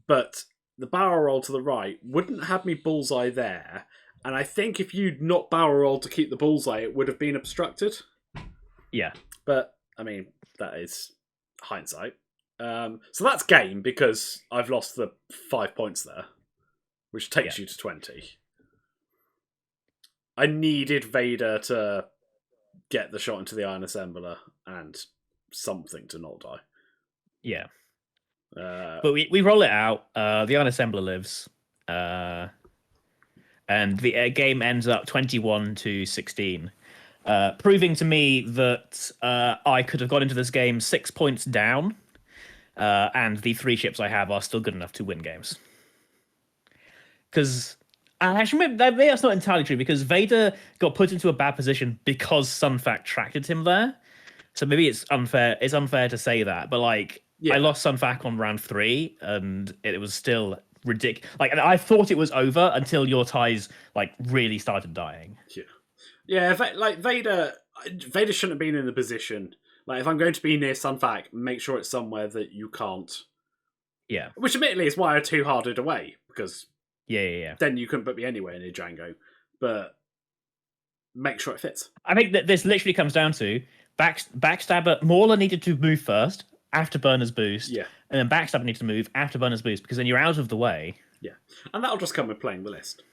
but the barrel roll to the right wouldn't have me bullseye there, and I think if you'd not barrel rolled to keep the bullseye, it would have been obstructed. Yeah. But, I mean, that is hindsight. So that's game, because I've lost the 5 points there, which takes you to 20. I needed Vader to get the shot into the Iron Assembler and something to not die. Yeah. But we roll it out. The Iron Assembler lives. And the game ends up 21-16. Proving to me that I could have got into this game 6 points down. And the 3 ships I have are still good enough to win games. Because... actually, maybe that's not entirely true, because Vader got put into a bad position because Sunfac tracked him there. So maybe it's unfair to say that. But, like, I lost Sunfac on round 3, and it was still ridiculous. Like, and I thought it was over until your ties, like, really started dying. Yeah. Yeah, like Vader shouldn't have been in the position. Like, if I'm going to be near Sunfac, make sure it's somewhere that you can't. Yeah. Which, admittedly, is why I two-harded away, because Yeah. then you couldn't put me anywhere near Django. But make sure it fits. I think that this literally comes down to Backstabber. Mauler needed to move first after Burner's boost. Yeah. And then Backstabber needed to move after Burner's boost, because then you're out of the way. Yeah. And that'll just come with playing the list.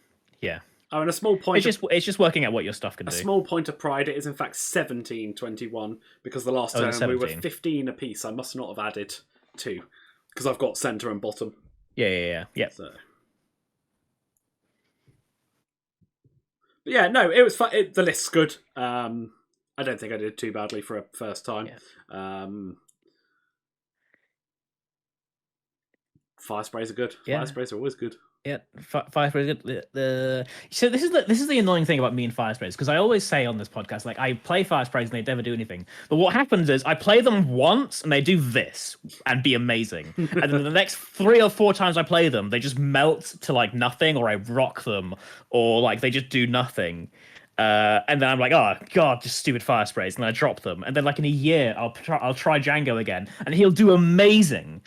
Yeah. Oh, and a small point. It's just working out what your stuff can do. A small point of pride. It is in fact 17-21 because the last turn we were 15 apiece. I must not have added 2 because I've got centre and bottom. Yeah. So. But yeah, no, it was fun. The list's good. I don't think I did too badly for a first time. Yeah. Fire sprays are good. Fire sprays are always good. Yeah, fire sprays are good. So this is the annoying thing about me and fire sprays, because I always say on this podcast, like, I play fire sprays and they never do anything. But what happens is I play them once and they do this and be amazing, and then the next 3 or 4 times I play them, they just melt to like nothing, or I rock them, or like they just do nothing. And then I'm like, oh god, just stupid fire sprays, and then I drop them, and then like in a year I'll try Django again, and he'll do amazing.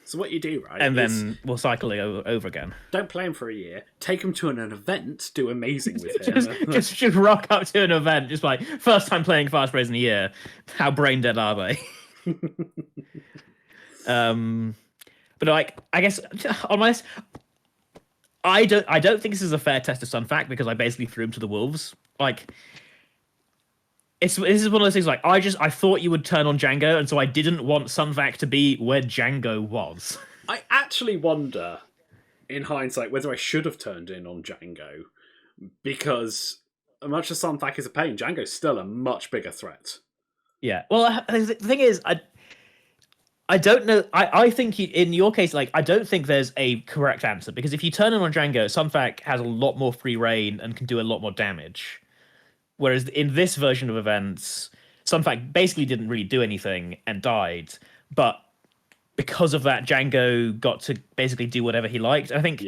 So what you do, right? And then we'll cycle it over again. Don't play him for a year. Take him to an event. Do amazing with him. just rock up to an event. Just like, first time playing Fast Sprays in a year. How brain dead are they? But like, I guess on my, I don't think this is a fair test of Sunfac, because I basically threw him to the wolves. Like, this is one of those things, like, I thought you would turn on Django, and so I didn't want Sunvac to be where Django was. I actually wonder, in hindsight, whether I should have turned in on Django, because as much as Sunvac is a pain, Django's still a much bigger threat. Yeah. Well, the thing is, I don't know. I think in your case, like, I don't think there's a correct answer, because if you turn in on Django, Sunvac has a lot more free reign and can do a lot more damage. Whereas in this version of events, Sunfac basically didn't really do anything and died. But because of that, Django got to basically do whatever he liked. I think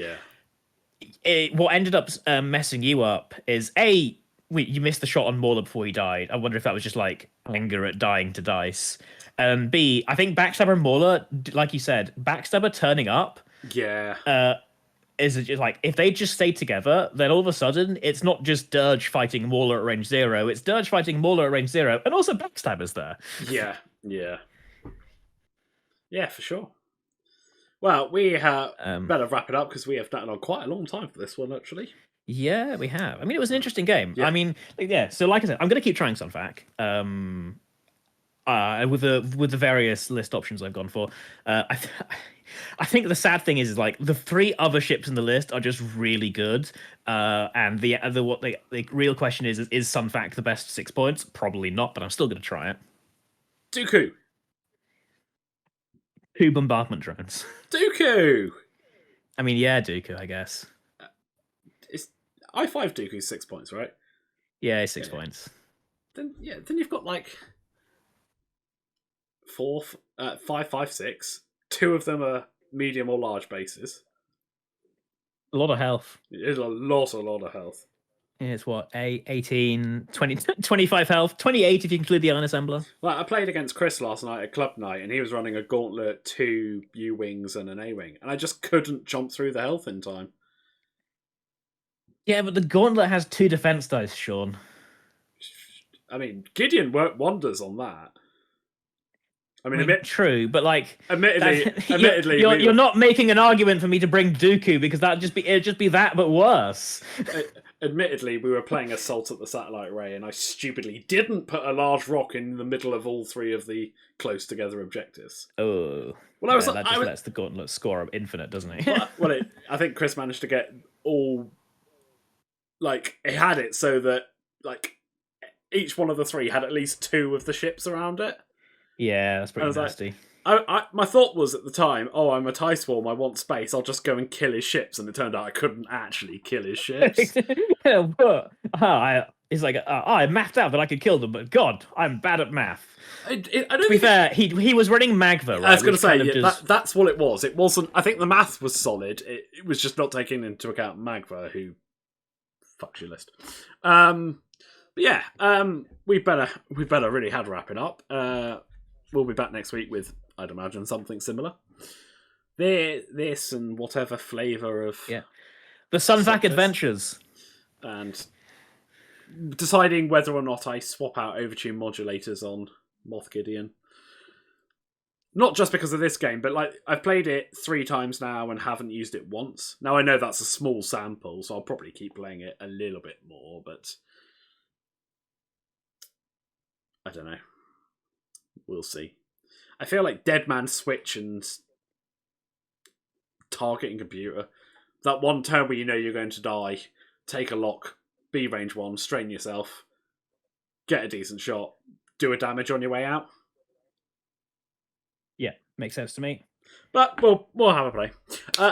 what ended up messing you up is, A, you missed the shot on Mauler before he died. I wonder if that was just like anger at dying to dice. And B, I think Backstabber and Mauler, like you said, Backstabber turning up. Yeah. Is just like, if they just stay together, then all of a sudden it's not just Dirge fighting Mauler at range 0, it's Dirge fighting Mauler at range 0, and also Backstabber's there. Yeah, for sure. Well, we better wrap it up, because we have done on quite a long time for this one, actually. Yeah, we have. I mean, it was an interesting game. Yeah. I mean, yeah. So, like I said, I'm going to keep trying Sunfac. With the various list options I've gone for. I think the sad thing is like the 3 other ships in the list are just really good, and the real question is Sunfac the best 6 points? Probably not, but I'm still going to try it. Dooku. 2 bombardment drones. Dooku. I mean, yeah, Dooku, I guess. It's I5 Dooku's 6 points, right? Yeah, 6 points. Then you've got like 5, 5, 6. 2 of them are medium or large bases. A lot of health. It is a lot of health. Yeah, it's what, 18, 20, 25 health, 28 if you include the Iron Assembler. Well, I played against Chris last night at Club Night, and he was running a gauntlet, 2 U-Wings and an A-Wing, and I just couldn't jump through the health in time. Yeah, but the gauntlet has 2 defense dice, Sean. I mean, Gideon worked wonders on that. I mean, true, but like, admittedly, you're not making an argument for me to bring Dooku, because it'd just be that, but worse. Admittedly, we were playing Assault at the Satellite Array, and I stupidly didn't put a large rock in the middle of all 3 of the close together objectives. Oh, well, that just lets the gauntlet score infinite, doesn't it? I think Chris managed to get all, like, he had it so that like each one of the 3 had at least 2 of the ships around it. Yeah, that's pretty nasty. My thought was at the time, I'm a TIE Swarm, I want space, I'll just go and kill his ships, and it turned out I couldn't actually kill his ships. It's like, I mapped out that I could kill them, but God, I'm bad at math. To be fair, he was running Magva, right? I was going to say, that's what it was. It wasn't, I think the math was solid, it was just not taking into account Magva, who fucks your list. But yeah, we better really had wrapping up. We'll be back next week with, I'd imagine, something similar. This and whatever flavour of the Sunvac Adventures, and deciding whether or not I swap out overtune modulators on Moth Gideon. Not just because of this game, but like I've played it 3 times now and haven't used it once. Now I know that's a small sample, so I'll probably keep playing it a little bit more, but I don't know. We'll see. I feel like Dead Man Switch and Targeting Computer, that one turn where you know you're going to die, take a lock, be range 1, strain yourself, get a decent shot, do a damage on your way out. Yeah, makes sense to me. But we'll have a play.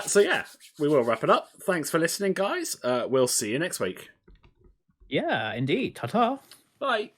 So yeah, we will wrap it up. Thanks for listening, guys. We'll see you next week. Yeah, indeed. Ta-ta. Bye.